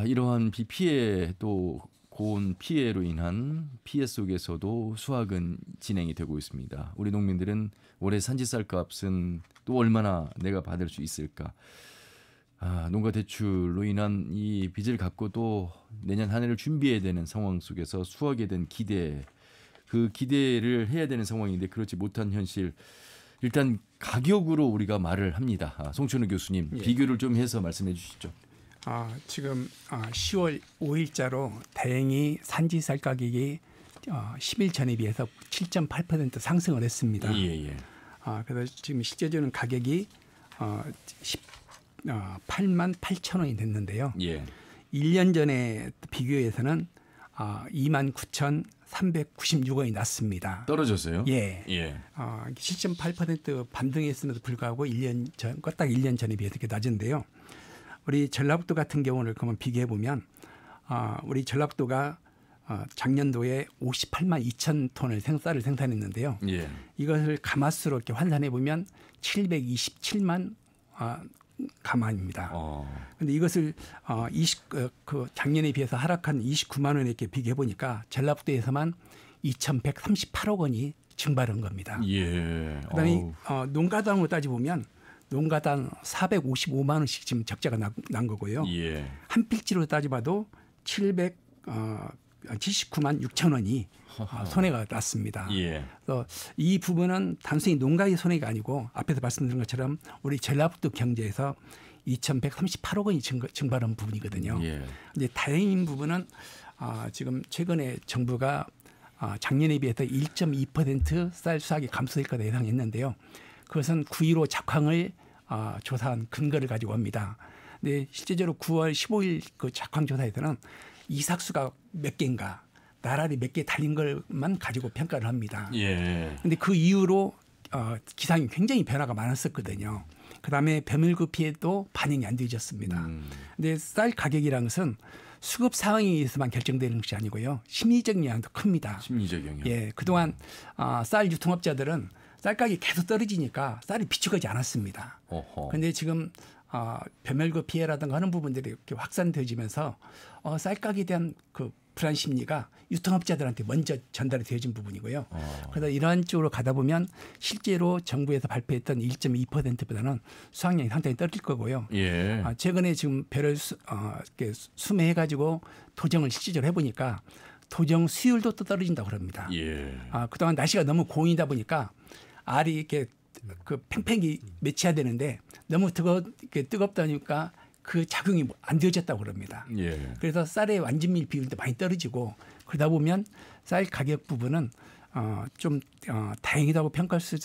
이러한 피해 또 고온 피해로 인한 피해 속에서도 수확은 진행이 되고 있습니다. 우리 농민들은 올해 산지쌀값은 또 얼마나 내가 받을 수 있을까? 농가 대출로 인한 이 빚을 갖고도 내년 한 해를 준비해야 되는 상황 속에서 수확에 대한 기대, 그 기대를 해야 되는 상황인데 그렇지 못한 현실. 일단 가격으로 우리가 말을 합니다. 송춘우 교수님 비교를 좀 해서 말씀해 주시죠. 지금 10월 5일자로 다행히 산지쌀 가격이 10일 전에 비해서 7.8% 상승을 했습니다. 그래서 지금 실제적인 가격이 8만 8천 원이 됐는데요. 1년 전에 비교해서는 2만 9,396원이 났습니다. 떨어졌어요? 7.8% 반등했음에도 불구하고 1년 전, 딱 1년 전에 비해서 이렇게 낮은데요. 우리 전라북도 같은 경우를 그러면 비교해 보면 우리 전라북도가 작년도에 58만 2천 톤을 쌀을 생산했는데요. 이것을 가마수로 이렇게 환산해 보면 727만 가만입니다. 근데 이것을 작년에 비해서 하락한 29만 원에 이렇게 비교해 보니까 전라북도에서만 2,138억 원이 증발한 겁니다. 예. 그다음에 농가당으로 따져보면 농가당 455만 원씩 지금 적자가 난 거고요. 예. 한 필지로 따져봐도 779만 6천 원이 손해가 났습니다. 예. 그래서 이 부분은 단순히 농가의 손해가 아니고 앞에서 말씀드린 것처럼 우리 전라북도 경제에서 2,138억 원이 증발한 부분이거든요. 예. 이제 다행인 부분은 지금 최근에 정부가 작년에 비해서 1.2% 쌀 수확이 감소될 거다 예상했는데요. 그것은 9.15 작황을 조사한 근거를 가지고 옵니다. 근데 실제적으로 9월 15일 그 작황 조사에서는 이삭수가 몇 개인가 나란히 몇 개 달린 것만 가지고 평가를 합니다. 예. 근데 그 이후로 기상이 굉장히 변화가 많았었거든요. 그다음에 배밀구 피해도 반영이 안 되어졌습니다. 근데 쌀 가격이라는 것은 수급 상황에 의해서만 결정되는 것이 아니고요. 심리적 영향도 큽니다. 심리적 영향. 예, 그동안 쌀 유통업자들은 쌀 가격이 계속 떨어지니까 쌀이 비축하지 않았습니다. 그런데 지금 배멸구 피해라든가 하는 부분들이 이렇게 확산되어지면서 쌀 가격에 대한 그 불안 심리가 유통업자들한테 먼저 전달이 되어진 부분이고요. 그래서 이러한 쪽으로 가다 보면 실제로 정부에서 발표했던 1.2%보다는 수확량이 상당히 떨어질 거고요. 예. 최근에 지금 배를 수매해가지고 도정을 실질적으로 해보니까 도정 수율도 또 떨어진다고 그럽니다. 예. 그동안 날씨가 너무 고온이다 보니까 알이 이렇게 그 팽팽히 맺혀야 되는데 너무 뜨겁다 보니까 그 작용이 안 되어졌다고 그럽니다. 예. 그래서 쌀의 완진밀 비율도 많이 떨어지고 그러다 보면 쌀 가격 부분은 좀 다행이라고 평가할 수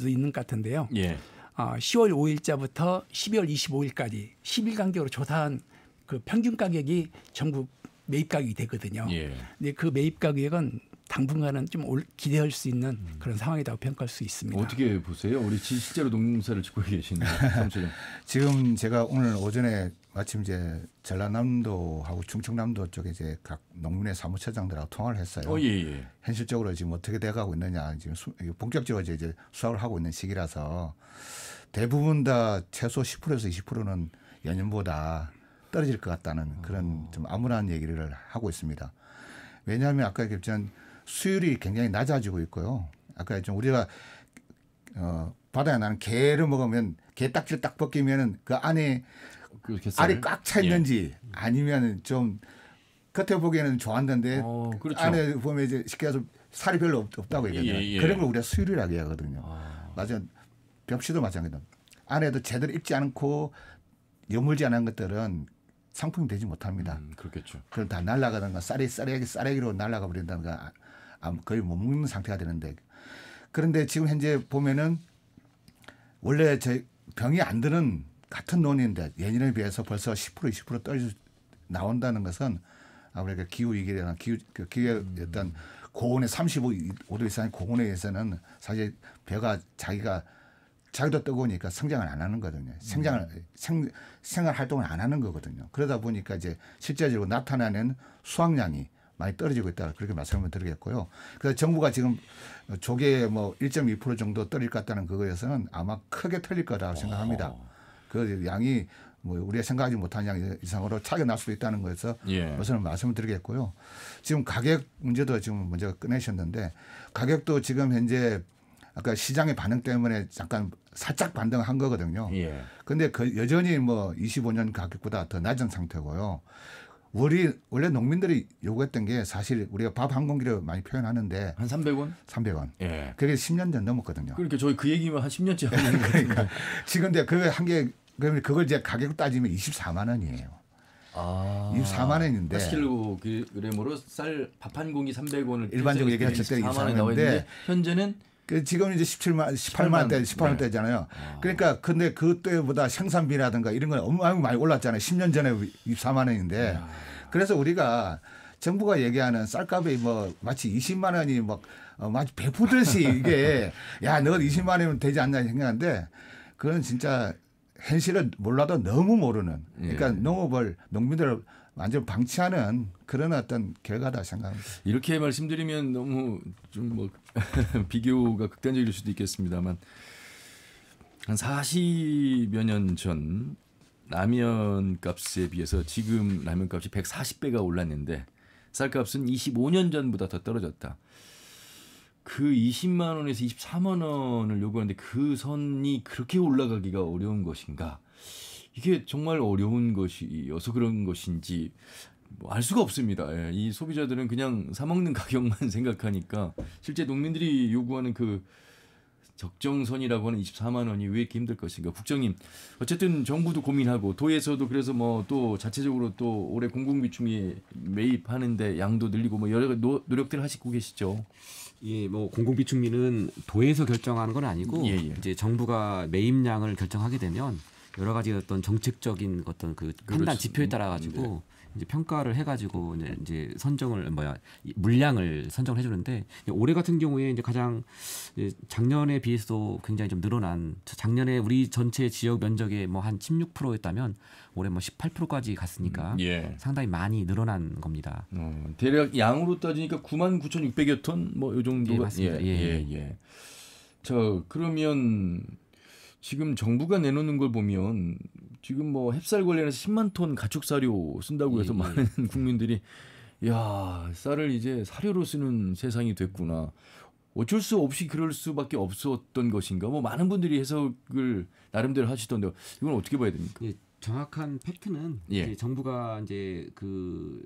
있는 것 같은데요. 예. 10월 5일자부터 12월 25일까지 10일 간격으로 조사한 그 평균 가격이 전국 매입 가격이 되거든요. 예. 근데 그 매입 가격은 당분간은 좀 기대할 수 있는 그런 상황이라고 평가할 수 있습니다. 어떻게 보세요? 우리 실제로 농사를 짓고 계신 사무처장. 지금 제가 오늘 오전에 마침 이제 전라남도하고 충청남도 쪽에 이제 각 농민의 사무처장들하고 통화를 했어요. 예. 현실적으로 지금 어떻게 돼가고 있느냐, 지금 본격적으로 이제 수확을 하고 있는 시기라서 대부분 다 최소 10%에서 20%는 예년보다 떨어질 것 같다는 그런 좀 암울한 얘기를 하고 있습니다. 왜냐하면 아까 얘기했지만 수율이 굉장히 낮아지고 있고요. 아까 좀 우리가 바다에 나는 게를 먹으면 게 딱지를 딱 벗기면은 그 안에 알이 꽉 차 있는지 아니면 좀 겉에 보기에는 좋았는데 그렇죠. 안에 보면 이제 쉽게 해서 살이 별로 없다고 얘기하잖아요. 예. 그런 걸 우리가 수율이라고 하거든요. 맞아. 벽시도 마찬가지입니다. 안에도 제대로 익지 않고 여물지 않은 것들은 상품이 되지 못합니다. 그렇겠죠. 그럼 다 날아가든가 쌀에기로 날아가 버린다든가 거의 못 먹는 상태가 되는데, 그런데 지금 현재 보면은 원래 제 병이 안 드는 같은 논인데 예년에 비해서 벌써 10% 20% 떨어져 나온다는 것은 아무래도 기후 위기나 기후의 어떤 고온의 35도 이상의 고온에 의해서는 사실 벼가 자기도 뜨거우니까 성장을 안 하는 거거든요. 생활 활동을 안 하는 거거든요. 그러다 보니까 이제 실제적으로 나타나는 수확량이 많이 떨어지고 있다, 그렇게 말씀을 드리겠고요. 그래서 정부가 지금 조개 뭐 1.2% 정도 떨어질 것 같다는 그거에서는 아마 크게 틀릴 거라고 생각합니다. 그 양이 뭐 우리가 생각하지 못한 양 이상으로 차이가 날 수도 있다는 거에서 우선 말씀을 드리겠고요. 지금 가격 문제도 지금 먼저 꺼내셨는데, 가격도 지금 현재 아까 시장의 반응 때문에 잠깐 살짝 반등한 거거든요. 그런데 여전히 뭐 25년 가격보다 더 낮은 상태고요. 원래 농민들이 요구했던 게 사실 우리가 밥 한 공기를 많이 표현하는데 한 300원? 300원. 예. 그게 10년 전 넘었거든요. 그러니까 저희 그 얘기만 한 10년째 하고 있는 그러니까 지금 그게 한 개, 그러면 그걸 이제 가격 따지면 24만 원이에요. 24만 원인데 80kg으로 쌀 밥 한 공기 300원을 일반적으로 얘기했을 때 24만 원이 나와 있는데 현재는 지금 이제 18만 대잖아요. 그러니까 근데 그때보다 생산비라든가 이런 건 엄청 많이 올랐잖아요. 10년 전에 24만 원인데. 그래서 우리가 정부가 얘기하는 쌀값이 뭐 마치 20만 원이 막 마치 배부듯이 이게 야, 너 20만 원이면 되지 않나 생각하는데, 그건 진짜 현실을 몰라도 너무 모르는, 그러니까 농민들을 완전 방치하는 그런 어떤 결과다 생각합니다. 이렇게 말씀드리면 너무 좀 뭐 비교가 극단적일 수도 있겠습니다만, 한 40여 년 전 라면 값에 비해서 지금 라면 값이 140배가 올랐는데 쌀값은 25년 전보다 더 떨어졌다. 그 20만 원에서 24만 원을 요구하는데 그 선이 그렇게 올라가기가 어려운 것인가? 이게 정말 어려운 것이어서 그런 것인지 뭐 알 수가 없습니다. 예, 이 소비자들은 그냥 사 먹는 가격만 생각하니까 실제 농민들이 요구하는 그 적정선이라고 하는 24만 원이 왜 이렇게 힘들 것인가? 국장님, 어쨌든 정부도 고민하고 도에서도 그래서 뭐 또 자체적으로 또 올해 공공비축미 매입하는데 양도 늘리고 뭐 여러 노력들을 하시고 계시죠. 예, 뭐 공공비축미는 도에서 결정하는 건 아니고 이제 정부가 매입량을 결정하게 되면 여러 가지 어떤 정책적인 어떤 그 판단 지표에 따라 가지고 이제 평가를 해가지고 이제 선정을 물량을 선정을 해주는데 올해 같은 경우에 이제 가장 작년에 비해서도 굉장히 좀 늘어난 작년에 우리 전체 지역 면적의 뭐 한 16%였다면 올해 뭐 18%까지 갔으니까 상당히 많이 늘어난 겁니다. 대략 양으로 따지니까 99,600여 톤 뭐 이 정도가 맞습니다. 예. 자 그러면 지금 정부가 내놓는 걸 보면 지금 뭐 햅쌀 관련해서 10만 톤 가축 사료 쓴다고 해서 많은 국민들이 야 쌀을 이제 사료로 쓰는 세상이 됐구나. 어쩔 수 없이 그럴 수밖에 없었던 것인가. 뭐 많은 분들이 해석을 나름대로 하시던데 이건 어떻게 봐야 됩니까? 예, 정확한 팩트는 이제 정부가 이제 그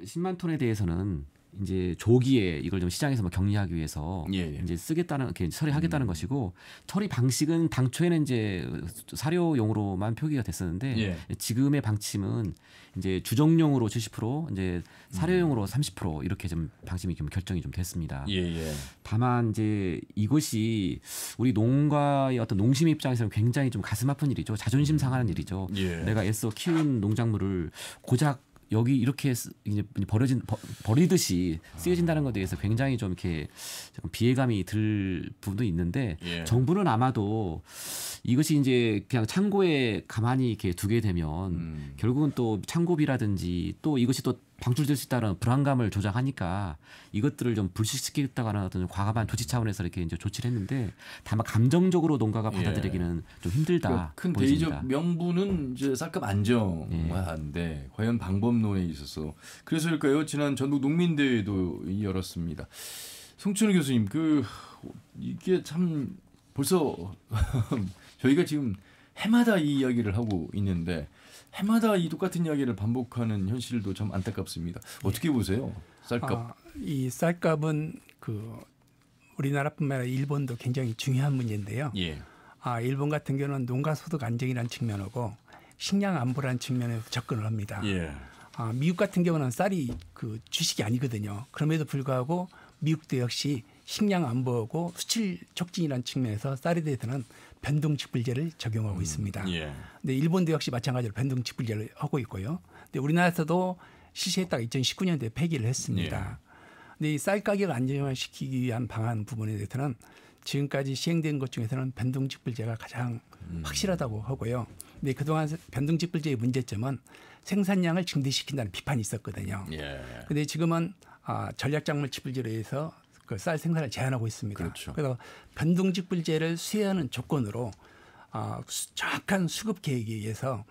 10만 톤에 대해서는 이제 조기에 이걸 좀 시장에서 뭐 격리하기 위해서 이제 쓰겠다는 이렇게 처리하겠다는 것이고 처리 방식은 당초에는 이제 사료용으로만 표기가 됐었는데 지금의 방침은 이제 주정용으로 70% 이제 사료용으로 30% 이렇게 좀 방침이 좀 결정이 좀 됐습니다. 다만 이제 이것이 우리 농가의 어떤 농심 입장에서는 굉장히 좀 가슴 아픈 일이죠. 자존심 상하는 일이죠. 내가 애써 키운 농작물을 고작 여기 이렇게 이제 버리듯이 쓰여진다는 것에 대해서 굉장히 좀 이렇게 비애감이 들 부분도 있는데 정부는 아마도 이것이 이제 그냥 창고에 가만히 이렇게 두게 되면 결국은 또 창고비라든지 또 이것이 또 방출될 수 있다는 불안감을 조장하니까 이것들을 좀 불식시키겠다는 어떤 과감한 조치 차원에서 이렇게 이제 조치를 했는데 다만 감정적으로 농가가 받아들이기는 좀 힘들다. 그러니까 큰 보여집니다. 대의적 명분은 이제 쌀값 안정화인데 과연 방법론에 있어서 그래서일까요? 지난 전국 농민대회도 열었습니다. 송춘우 교수님, 이게 참 벌써 저희가 지금 해마다 이 이야기를 하고 있는데. 해마다 이 똑같은 이야기를 반복하는 현실도 참 안타깝습니다. 어떻게 보세요? 쌀값. 이 쌀값은 우리나라뿐만 아니라 일본도 굉장히 중요한 문제인데요. 일본 같은 경우는 농가 소득 안정이라는 측면하고 식량 안보라는 측면에서 접근을 합니다. 미국 같은 경우는 쌀이 주식이 아니거든요. 그럼에도 불구하고 미국도 역시 식량 안보하고 수출 촉진이라는 측면에서 쌀에 대해서는 변동직불제를 적용하고 있습니다. 근데 일본도 역시 마찬가지로 변동직불제를 하고 있고요. 근데 우리나라에서도 실시했다가 2019년도에 폐기를 했습니다. 근데 이 쌀 가격을 안정화시키기 위한 방안 부분에 대해서는 지금까지 시행된 것 중에서는 변동직불제가 가장 확실하다고 하고요. 근데 그동안 변동직불제의 문제점은 생산량을 증대시킨다는 비판이 있었거든요. 근데 지금은 전략작물 직불제로 해서 그 쌀 생산을 제한하고 있습니다. 그래서 변동직불제를 수혜하는 조건으로 정확한 수급 계획에 의해서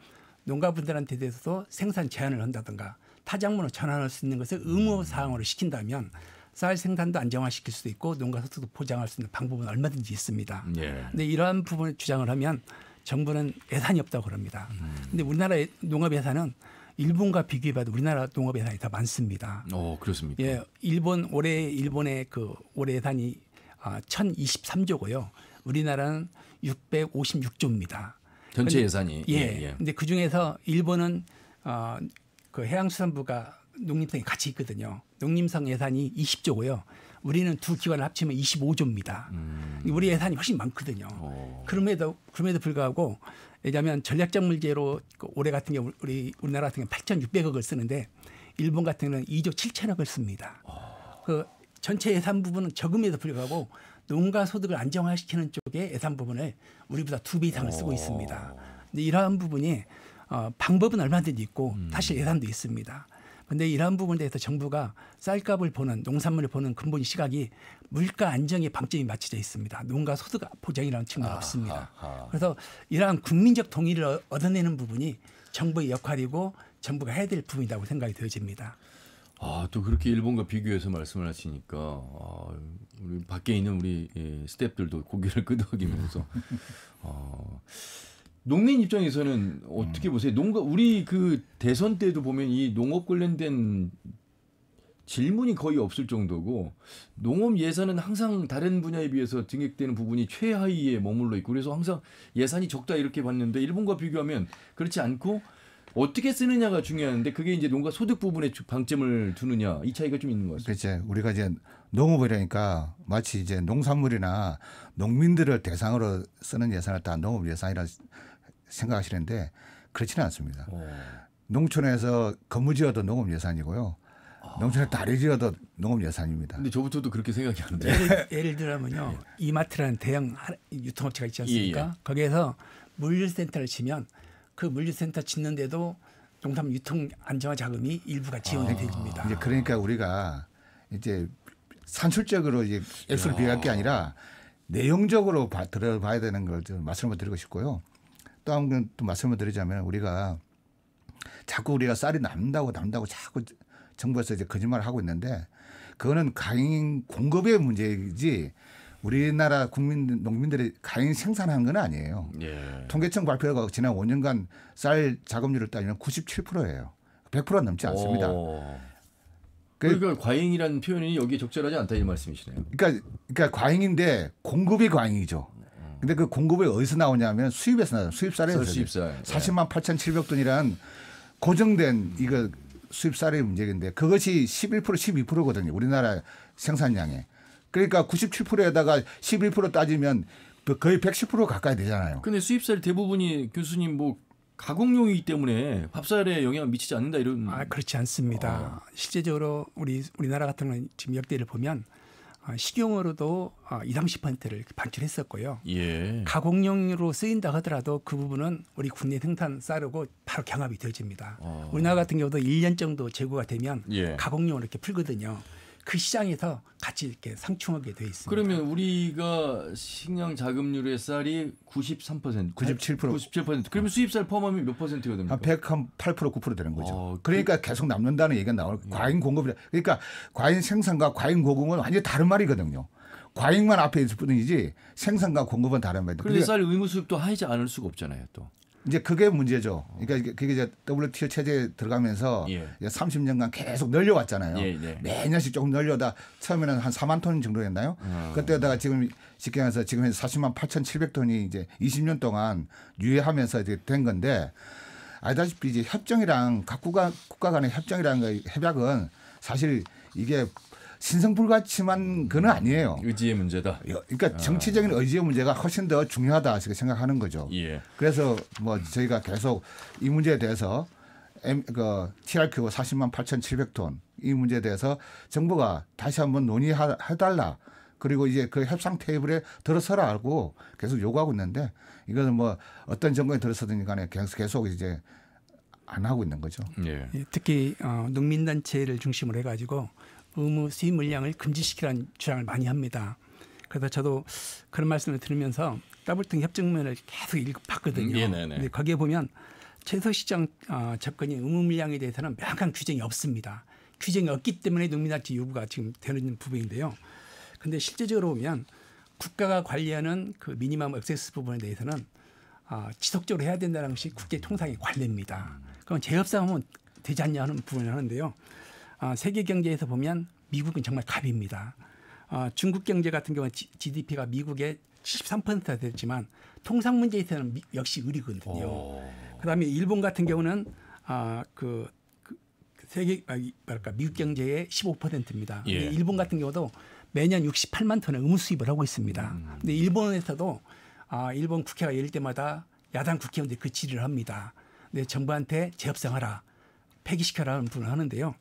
농가분들한테 대해서도 생산 제한을 한다든가 타작물로 전환할 수 있는 것을 의무 사항으로 시킨다면 쌀 생산도 안정화시킬 수도 있고 농가 소득도 보장할 수 있는 방법은 얼마든지 있습니다. 그런데 이러한 부분을 주장을 하면 정부는 예산이 없다고 그럽니다. 그런데 우리나라 농업 예산은 일본과 비교해봐도 우리나라 농업 예산이 더 많습니다. 그렇습니까? 올해 일본의 올해 예산이 1,023조고요. 우리나라는 656조입니다. 전체 예산이. 근데 그 중에서 일본은 해양수산부가 농림성이 같이 있거든요. 농림성 예산이 20조고요. 우리는 두 기관을 합치면 25조입니다. 우리 예산이 훨씬 많거든요. 그럼에도 불구하고 왜냐하면 전략작물제로 올해 같은 경우 우리나라 같은 경우 8,600억을 쓰는데 일본 같은 경우는 2조 7천억을 씁니다. 전체 예산 부분은 적음에도 불구하고 농가 소득을 안정화시키는 쪽의 예산 부분을 우리보다 2배 이상을 쓰고 있습니다. 근데 이러한 부분이 방법은 얼마든지 있고 사실 예산도 있습니다. 근데 이러한 부분에 대해서 정부가 쌀값을 보는 농산물을 보는 근본 시각이 물가 안정에 방점이 맞춰져 있습니다. 농가 소득 보장이라는 측면은 없습니다. 그래서 이러한 국민적 동의를 얻어내는 부분이 정부의 역할이고 정부가 해야 될 부분이라고 생각이 되어집니다. 또 그렇게 일본과 비교해서 말씀을 하시니까 우리 밖에 있는 우리 스태프들도 고개를 끄덕이면서 농민 입장에서는 어떻게 보세요? 우리 그 대선 때도 보면 이 농업 관련된 질문이 거의 없을 정도고 농업 예산은 항상 다른 분야에 비해서 증액되는 부분이 최하위에 머물러 있고 그래서 항상 예산이 적다 이렇게 봤는데 일본과 비교하면 그렇지 않고 어떻게 쓰느냐가 중요한데 그게 이제 농가 소득 부분에 방점을 두느냐 이 차이가 좀 있는 것 같습니다. 그렇죠. 우리가 이제 농업이라니까 마치 이제 농산물이나 농민들을 대상으로 쓰는 예산을 다 농업 예산이라 생각하시는데 그렇지는 않습니다. 농촌에서 건물 지어도 농업 예산이고요. 농촌에 다리 지어도 농업 예산입니다. 근데 저부터도 그렇게 생각이 안 돼요. 예를 들면요. 이마트라는 대형 유통업체가 있지 않습니까? 거기에서 물류센터를 치면 그 물류센터 짓는데도 농산물 유통 안정화 자금이 일부가 지원이 됩니다. 이제 그러니까 우리가 이제 산술적으로 이제 액수를 비교할 게 아니라 내용적으로 들어봐야 되는 걸 좀 말씀을 드리고 싶고요. 또 한 번 또 말씀을 드리자면 우리가 쌀이 남다고 자꾸 정부에서 이제 거짓말을 하고 있는데 그거는 가인 공급의 문제이지 우리나라 농민들이 가인 생산한 건 아니에요. 통계청 발표가 지난 5년간 쌀 작업률을 따지면 97%예요. 100% 넘지 않습니다. 그러니까 과잉이라는 표현이 여기에 적절하지 않다 이 말씀이시네요. 그러니까 과잉인데 공급이 과잉이죠. 근데 그 공급이 어디서 나오냐면 수입에서 나와요. 수입쌀에서. 수입쌀. 40만 8,700톤이란 고정된 이거 수입쌀의 문제인데 그것이 11% 12%거든요. 우리나라 생산량에. 그러니까 97%에다가 11% 따지면 거의 110% 가까이 되잖아요. 근데 수입쌀 대부분이 교수님 뭐 가공용이기 때문에 밥쌀에 영향을 미치지 않는다 이런. 그렇지 않습니다. 실제적으로 우리나라 같은 경우는 지금 역대를 보면 식용으로도 20-30%를 반출했었고요. 가공용으로 쓰인다 하더라도 그 부분은 우리 국내 생산 쌀하고 바로 경합이 되어집니다. 우리나라 같은 경우도 1년 정도 재고가 되면 가공용으로 이렇게 풀거든요. 그 시장에서 같이 이렇게 상충하게 돼 있습니다. 그러면 우리가 식량 자급률의 쌀이 93%, 97%. 그러면 수입쌀 포함하면 몇 퍼센트가 됩니까? 한 108%, 9% 되는 거죠. 그러니까 계속 남는다는 얘기가 나와요. 과잉 공급이라. 그러니까 과잉 생산과 과잉 공급은 완전히 다른 말이거든요. 과잉만 앞에 있을 뿐이지 생산과 공급은 다른 말이에요. 그런데 쌀 의무 수입도 하지 않을 수가 없잖아요, 또. 이제 그게 문제죠. 그러니까 그게 이제 WTO 체제에 들어가면서 30년간 계속 늘려왔잖아요. 매년씩 조금 늘려다 처음에는 한 4만 톤 정도였나요? 그때다가 지금 쉽게 말해서 지금 40만 8,700톤이 이제 20년 동안 유예하면서 이제 된 건데 알다시피 이제 협정이랑 각 국가 간의 협정이라는 협약은 사실 이게 신성불가침한 건 아니에요. 의지의 문제다. 그러니까 정치적인 의지의 문제가 훨씬 더 중요하다 생각하는 거죠. 그래서 뭐 저희가 계속 이 문제에 대해서 TRQ 40만 8,700톤 이 문제에 대해서 정부가 다시 한번 논의해달라. 그리고 이제 그 협상 테이블에 들어서라 하고 계속 요구하고 있는데 이거는 뭐 어떤 정권이 들어서든 간에 계속 이제 안 하고 있는 거죠. 특히 농민단체를 중심으로 해가지고 의무 수입 물량을 금지시키라는 주장을 많이 합니다. 그래서 저도 그런 말씀을 들으면서 더블통 협정문을 계속 봤거든요. 근데 거기에 보면 채소 시장 접근이 의무 물량에 대해서는 명확한 규정이 없습니다. 규정이 없기 때문에 농민단체 요구가 지금 되는 부분인데요. 그런데 실제적으로 보면 국가가 관리하는 그 미니멈 액세스 부분에 대해서는 지속적으로 해야 된다는 것이 국제 통상의 관례입니다. 그럼 재협상하면 되지 않냐는 부분을 하는데요. 세계 경제에서 보면 미국은 정말 갑입니다. 중국 경제 같은 경우는 GDP가 미국의 73%가 됐지만 통상 문제에서는 역시 의리거든요. 그다음에 일본 같은 경우는 미국 경제의 15%입니다. 일본 같은 경우도 매년 68만 톤의 의무 수입을 하고 있습니다. 근데 일본에서도 일본 국회가 열릴 때마다 야당 국회의원들이 그 질의를 합니다. 근데 정부한테 재협상하라, 폐기시켜라는 부분을 하는데요.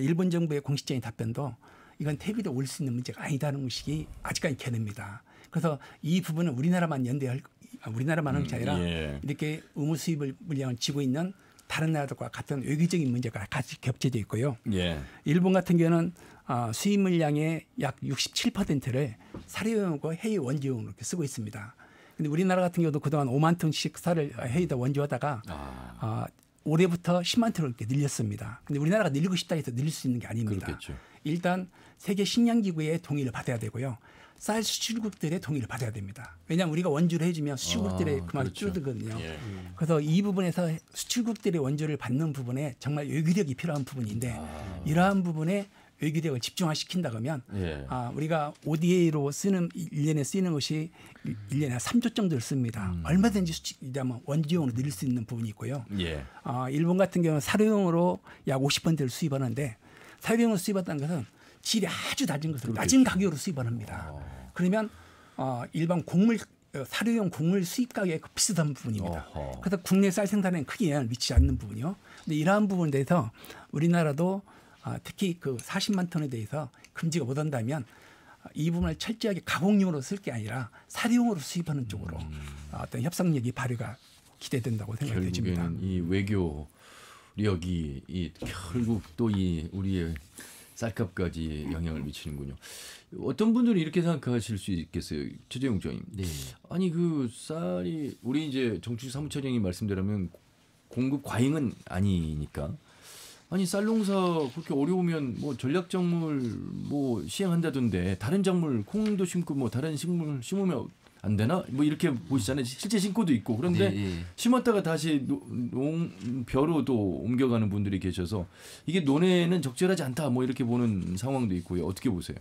일본 정부의 공식적인 답변도 이건 퇴비도 올 수 있는 문제가 아니다는 것이 아직까지 견해입니다. 그래서 이 부분은 우리나라만 한 것이 아니라 이렇게 의무 수입을 물량을 쥐고 있는 다른 나라들과 같은 외교적인 문제가 같이 겹쳐져 있고요. 예. 일본 같은 경우는 수입 물량의 약 67%를 사료용하고 해외 원조용으로 이렇게 쓰고 있습니다. 근데 우리나라 같은 경우도 그동안 5만 톤씩 쌀을 해외에다 원조하다가 올해부터 10만 톤을 이렇게 늘렸습니다. 근데 우리나라가 늘리고 싶다 해서 늘릴 수 있는 게 아닙니다. 그렇겠죠. 일단 세계 식량기구의 동의를 받아야 되고요. 쌀 수출국들의 동의를 받아야 됩니다. 왜냐하면 우리가 원조를 해주면 수출국들의 그만 그렇죠. 줄어들거든요. 예. 그래서 이 부분에서 수출국들의 원조를 받는 부분에 정말 외교력이 필요한 부분인데 이러한 부분에 외교력을 집중화시킨다 그러면 예. 우리가 ODA로 쓰는 1년에 쓰이는 것이 1년에 3조 정도를 씁니다. 얼마든지 수출이라면 원조용으로 늘릴 수 있는 부분이 있고요. 예. 일본 같은 경우는 사료용으로 약 50%를 수입하는데 사료용으로 수입한다는 것은 질이 아주 낮은 것을 낮은 가격으로 수입을 합니다. 그러면 일반 곡물 사료용 곡물 수입 가격에 비슷한 부분입니다. 어허. 그래서 국내 쌀 생산에는 크게 영향을 미치지 않는 부분이요. 근데 이러한 부분에 대해서 우리나라도 특히 그 40만 톤에 대해서 금지가 못 한다면 이 부분을 철저하게 가공용으로 쓸 게 아니라 사료용으로 수입하는 쪽으로 어떤 협상력이 발휘가 기대된다고 생각이 됩니다. 결국에는 이 외교력이 결국 또 이 우리의 쌀값까지 영향을 미치는군요. 어떤 분들은 이렇게 생각하실 수 있겠어요, 최재용 장님. 네. 아니 그 쌀이 우리 이제 정치 사무처장님 말씀대로면 공급 과잉은 아니니까. 아니 쌀 농사 그렇게 어려우면 뭐 전략 작물 뭐 시행한다던데 다른 작물 콩도 심고 뭐 다른 식물 심으면 안 되나? 뭐 이렇게 보시잖아요. 실제 심고도 있고 그런데 심었다가 다시 벼로도 옮겨가는 분들이 계셔서 이게 논에는 적절하지 않다 뭐 이렇게 보는 상황도 있고요. 어떻게 보세요?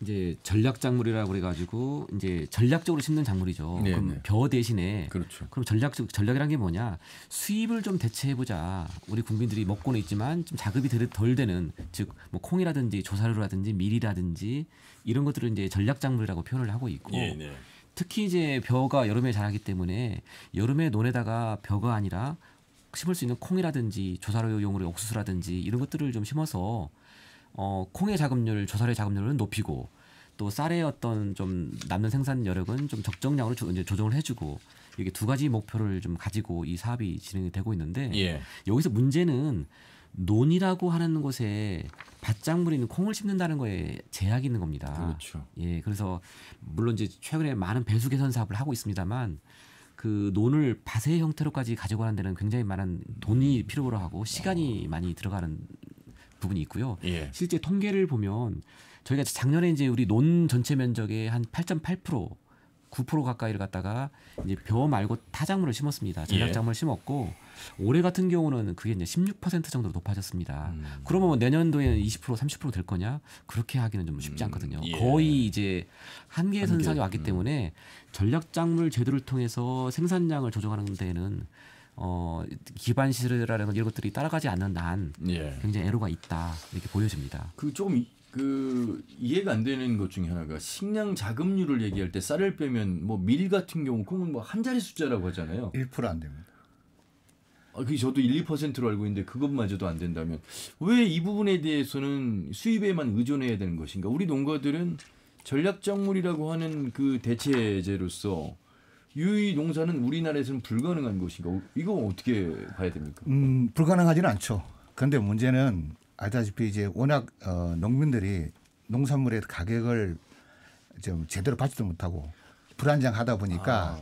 이제 전략 작물이라고 그래가지고 이제 전략적으로 심는 작물이죠. 네, 그럼 네. 벼 대신에 그렇죠. 그럼 전략이란 게 뭐냐? 수입을 좀 대체해보자. 우리 국민들이 먹고는 있지만 좀 자급이 덜 되는 즉 뭐 콩이라든지 조사료라든지 밀이라든지 이런 것들을 이제 전략 작물이라고 표현을 하고 있고 특히 이제 벼가 여름에 자라기 때문에 여름에 논에다가 벼가 아니라 심을 수 있는 콩이라든지 조사료용으로 옥수수라든지 이런 것들을 좀 심어서 콩의 자급률, 조사료의 자급률은 높이고 또 쌀의 어떤 좀 남는 생산 여력은 좀 적정량으로 이제 조정을 해주고 이게 두 가지 목표를 좀 가지고 이 사업이 진행이 되고 있는데 예. 여기서 문제는 논이라고 하는 곳에 밭작물인 콩을 심는다는 거에 제약이 있는 겁니다. 그렇죠. 예, 그래서 물론 이제 최근에 많은 배수 개선 사업을 하고 있습니다만 그 논을 밭의 형태로까지 가져가는 데는 굉장히 많은 돈이 필요로 하고 시간이 많이 들어가는 부분이 있고요. 예. 실제 통계를 보면 저희가 작년에 이제 우리 논 전체 면적의 한 8.8%, 9% 가까이를 갖다가 이제 벼 말고 타작물을 심었습니다. 전략작물을 심었고 올해 같은 경우는 그게 이제 16% 정도로 높아졌습니다. 그러면 뭐 내년도에는 20%, 30% 될 거냐? 그렇게 하기는 좀 쉽지 않거든요. 예. 거의 이제 한계 선상에 왔기 때문에 전략작물 제도를 통해서 생산량을 조정하는 데에는 기반 시설이라는 이런 것들이 따라가지 않는 한 예. 굉장히 애로가 있다 이렇게 보여집니다. 그 조금 그 이해가 안 되는 것 중에 하나가 식량 자급률을 얘기할 때 쌀을 빼면 뭐 밀 같은 경우 콩은 뭐 한 자리 숫자라고 하잖아요. 1% 안 됩니다. 그게 저도 1, 2%로 알고 있는데 그것마저도 안 된다면 왜 이 부분에 대해서는 수입에만 의존해야 되는 것인가? 우리 농가들은 전략작물이라고 하는 그 대체제로서 이 농사는 우리나라에서는 불가능한 것인가? 이거 어떻게 봐야 됩니까? 불가능하지는 않죠. 그런데 문제는 알다시피 이제 워낙 농민들이 농산물의 가격을 좀 제대로 받지도 못하고 불안정하다 보니까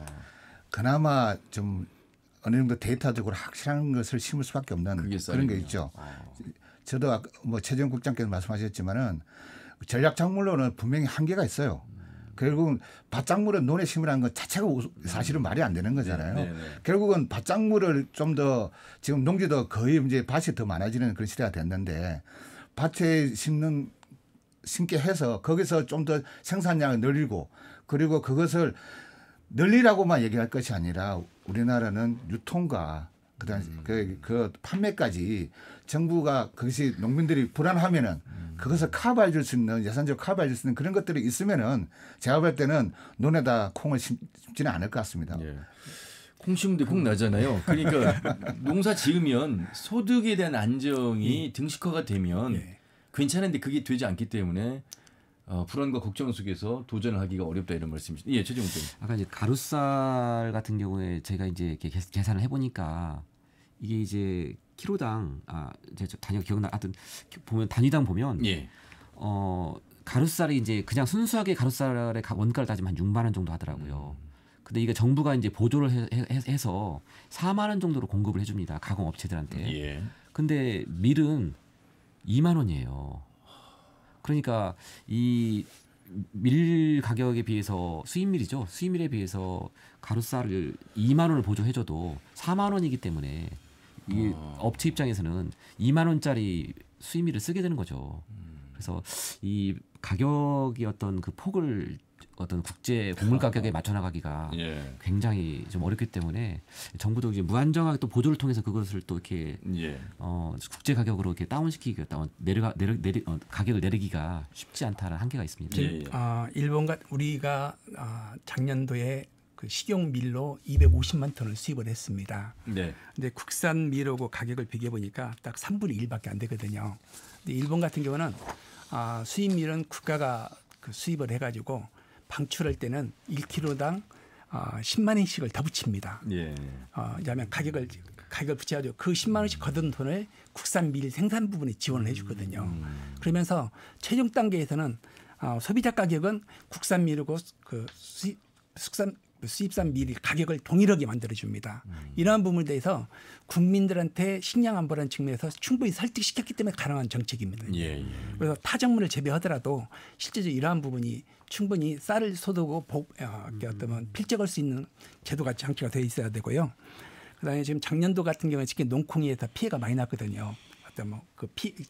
그나마 좀 어느 정도 데이터적으로 확실한 것을 심을 수밖에 없는 그런 게 있죠. 저도 아까 뭐 최재형 국장께서 말씀하셨지만은 전략 작물로는 분명히 한계가 있어요. 결국은 밭작물을 논에 심으라는 것 자체가 사실은 말이 안 되는 거잖아요. 네. 결국은 밭작물을 좀 더 지금 농지도 거의 이제 밭이 더 많아지는 그런 시대가 됐는데 밭에 심게 해서 거기서 좀 더 생산량을 늘리고 그리고 그것을 늘리라고만 얘기할 것이 아니라 우리나라는 유통과 그다음 그 판매까지 정부가 그것이 농민들이 불안하면은 그것을 커버해 줄 수 있는 예산적으로 커버해 줄 수 있는 그런 것들이 있으면은 제가 볼 때는 논에다 콩을 심지는 않을 것 같습니다. 예. 콩 심는데 콩 나잖아요. 그러니까 농사 지으면 소득에 대한 안정이 등식화가 되면 괜찮은데 그게 되지 않기 때문에 불안과 걱정 속에서 도전을 하기가 어렵다 이런 말씀이시죠. 예, 최재형 님. 아까 이제 가루쌀 같은 경우에 제가 이제 이렇게 계산을 해보니까 이게 이제 키로당 이제 단위가 기억나. 하여튼 보면 단위당 보면 예. 가루쌀이 이제 그냥 순수하게 가루쌀의 원가를 따지면 한 6만 원 정도 하더라고요. 근데 이게 정부가 이제 보조를 해서 4만 원 정도로 공급을 해줍니다. 가공 업체들한테. 예. 근데 밀은 2만 원이에요. 그러니까 이 밀 가격에 비해서 수입밀이죠. 수입밀에 비해서 가루쌀을 2만 원을 보조해줘도 4만 원이기 때문에 이 업체 입장에서는 2만 원짜리 수입밀을 쓰게 되는 거죠. 그래서 이 가격이 어떤 그 폭을 어떤 국제 곡물 가격에 맞춰 나가기가 예. 굉장히 좀 어렵기 때문에 정부도 이제 무한정하게 또 보조를 통해서 그것을 또 이렇게 예. 국제 가격으로 이렇게 다운시키기 가격을 내리기가 쉽지 않다는 한계가 있습니다. 예. 우리가 작년도에 그 식용 밀로 250만 톤을 수입을 했습니다. 네. 근데 국산 밀하고 가격을 비교해 보니까 딱 3분의 1밖에 안 되거든요. 근데 일본 같은 경우는 수입 밀은 국가가 그 수입을 해가지고 방출할 때는 1kg당 10만 원씩을 더 붙입니다. 예. 왜냐하면 가격을 붙여가지고 그 10만 원씩 거둔 돈을 국산 밀 생산 부분에 지원을 해주거든요. 그러면서 최종 단계에서는 소비자 가격은 국산 밀하고 그 수입산 밀 가격을 동일하게 만들어줍니다. 이러한 부분에 대해서 국민들한테 식량 안보라는 측면에서 충분히 설득시켰기 때문에 가능한 정책입니다. 예. 그래서 타작물을 재배하더라도 실제적으로 이러한 부분이 충분히 쌀을 쏟고 어떤 필적할 수 있는 제도가 장치가 되어 있어야 되고요. 그다음에 지금 작년도 같은 경우에 특히 농콩이에서 피해가 많이 났거든요. 어떤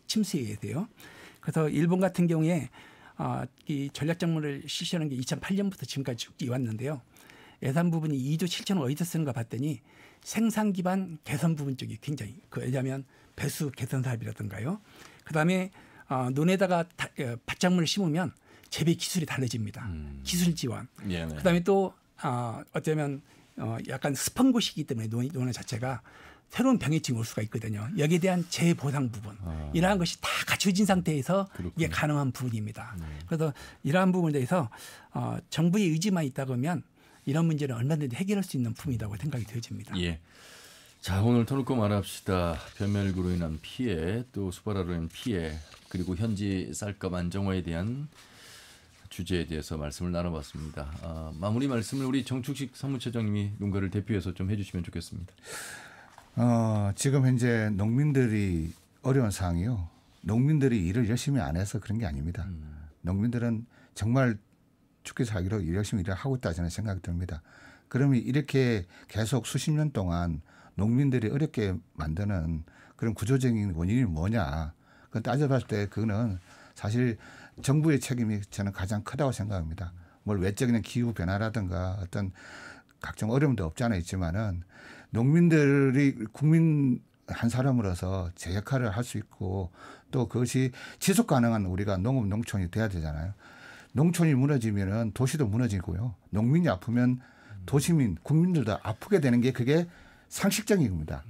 침수에 의해서요. 그래서 일본 같은 경우에 이 전략작물을 실시하는 게 2008년부터 지금까지 쭉 이어왔는데요. 예산 부분이 2조 7천억 어디서 쓰는가 봤더니 생산 기반 개선 부분 쪽이 굉장히 왜냐하면 배수 개선 사업이라든가요. 그다음에 논에다가 밭작물을 심으면 재배 기술이 달라집니다. 기술 지원. 예. 그다음에 또 어쩌면 약간 습한 곳이기 때문에 논의 자체가 새로운 병해증이 올 수가 있거든요. 여기에 대한 재보상 부분 이러한 것이 다 갖춰진 상태에서 그렇군요. 이게 가능한 부분입니다. 그래서 이러한 부분에 대해서 정부의 의지만 있다 보면 이런 문제는 얼마든지 해결할 수 있는 부분이라고 생각이 되어집니다. 예. 자, 오늘 터놓고 말합시다. 변멸구로 인한 피해, 또 수발화로 인한 피해, 그리고 현지 쌀값 안정화에 대한 주제에 대해서 말씀을 나눠봤습니다. 마무리 말씀을 우리 정충식 사무처장님이 농가를 대표해서 좀 해주시면 좋겠습니다. 지금 현재 농민들이 어려운 상황이요. 농민들이 일을 열심히 안 해서 그런 게 아닙니다. 농민들은 정말 죽기 살기로 열심히 일을 하고 있다 저는 생각이 듭니다. 그러면 이렇게 계속 수십 년 동안 농민들이 어렵게 만드는 그런 구조적인 원인이 뭐냐. 그건 따져봤을 때 그거는 사실 정부의 책임이 저는 가장 크다고 생각합니다. 뭘 외적인 기후 변화라든가 어떤 각종 어려움도 없지 않아 있지만은 농민들이 국민 한 사람으로서 제 역할을 할 수 있고 또 그것이 지속 가능한 우리가 농업 농촌이 돼야 되잖아요. 농촌이 무너지면은 도시도 무너지고요. 농민이 아프면 도시민 국민들도 아프게 되는 게 그게 상식적인 겁니다.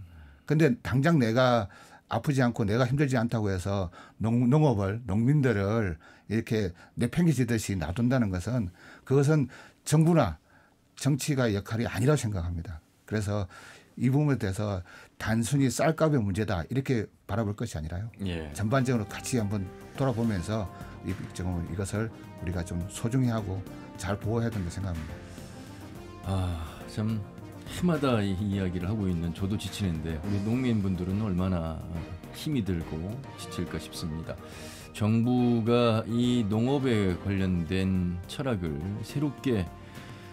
그런데 당장 내가 아프지 않고 내가 힘들지 않다고 해서 농업을 농민들을 이렇게 내팽개치듯이 놔둔다는 것은 그것은 정부나 정치가 역할이 아니라고 생각합니다. 그래서 이 부분에 대해서 단순히 쌀값의 문제다 이렇게 바라볼 것이 아니라요. 예. 전반적으로 같이 한번 돌아보면서 이것을 우리가 좀 소중히 하고 잘 보호해야 된다고 생각합니다. 참 해마다 이 이야기를 하고 있는 저도 지치는데 우리 농민분들은 얼마나 힘이 들고 지칠까 싶습니다. 정부가 이 농업에 관련된 철학을 새롭게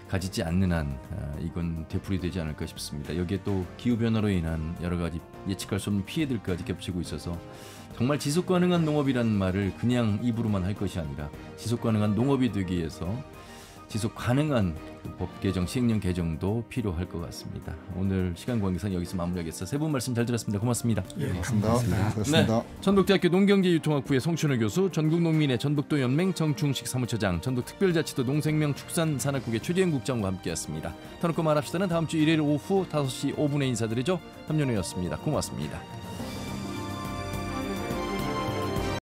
가지지 않는 한 이건 되풀이되지 않을까 싶습니다. 여기에 또 기후변화로 인한 여러 가지 예측할 수 없는 피해들까지 겹치고 있어서 정말 지속가능한 농업이란 말을 그냥 입으로만 할 것이 아니라 지속가능한 농업이 되기 위해서 지속가능한 법 개정, 시행령 개정도 필요할 것 같습니다. 오늘 시간 관계상 여기서 마무리하겠습니다. 세 분 말씀 잘 들었습니다. 고맙습니다. 예, 고맙습니다. 네, 전북대학교 농경제유통학부의 송춘호 교수, 전국농민의 전북도연맹 정충식 사무처장, 전북특별자치도 농생명축산산업국의 최재현 국장과 함께했습니다. 터놓고 말합시다는 다음 주 일요일 오후 5시 5분에 인사드리죠. 함연우였습니다. 고맙습니다.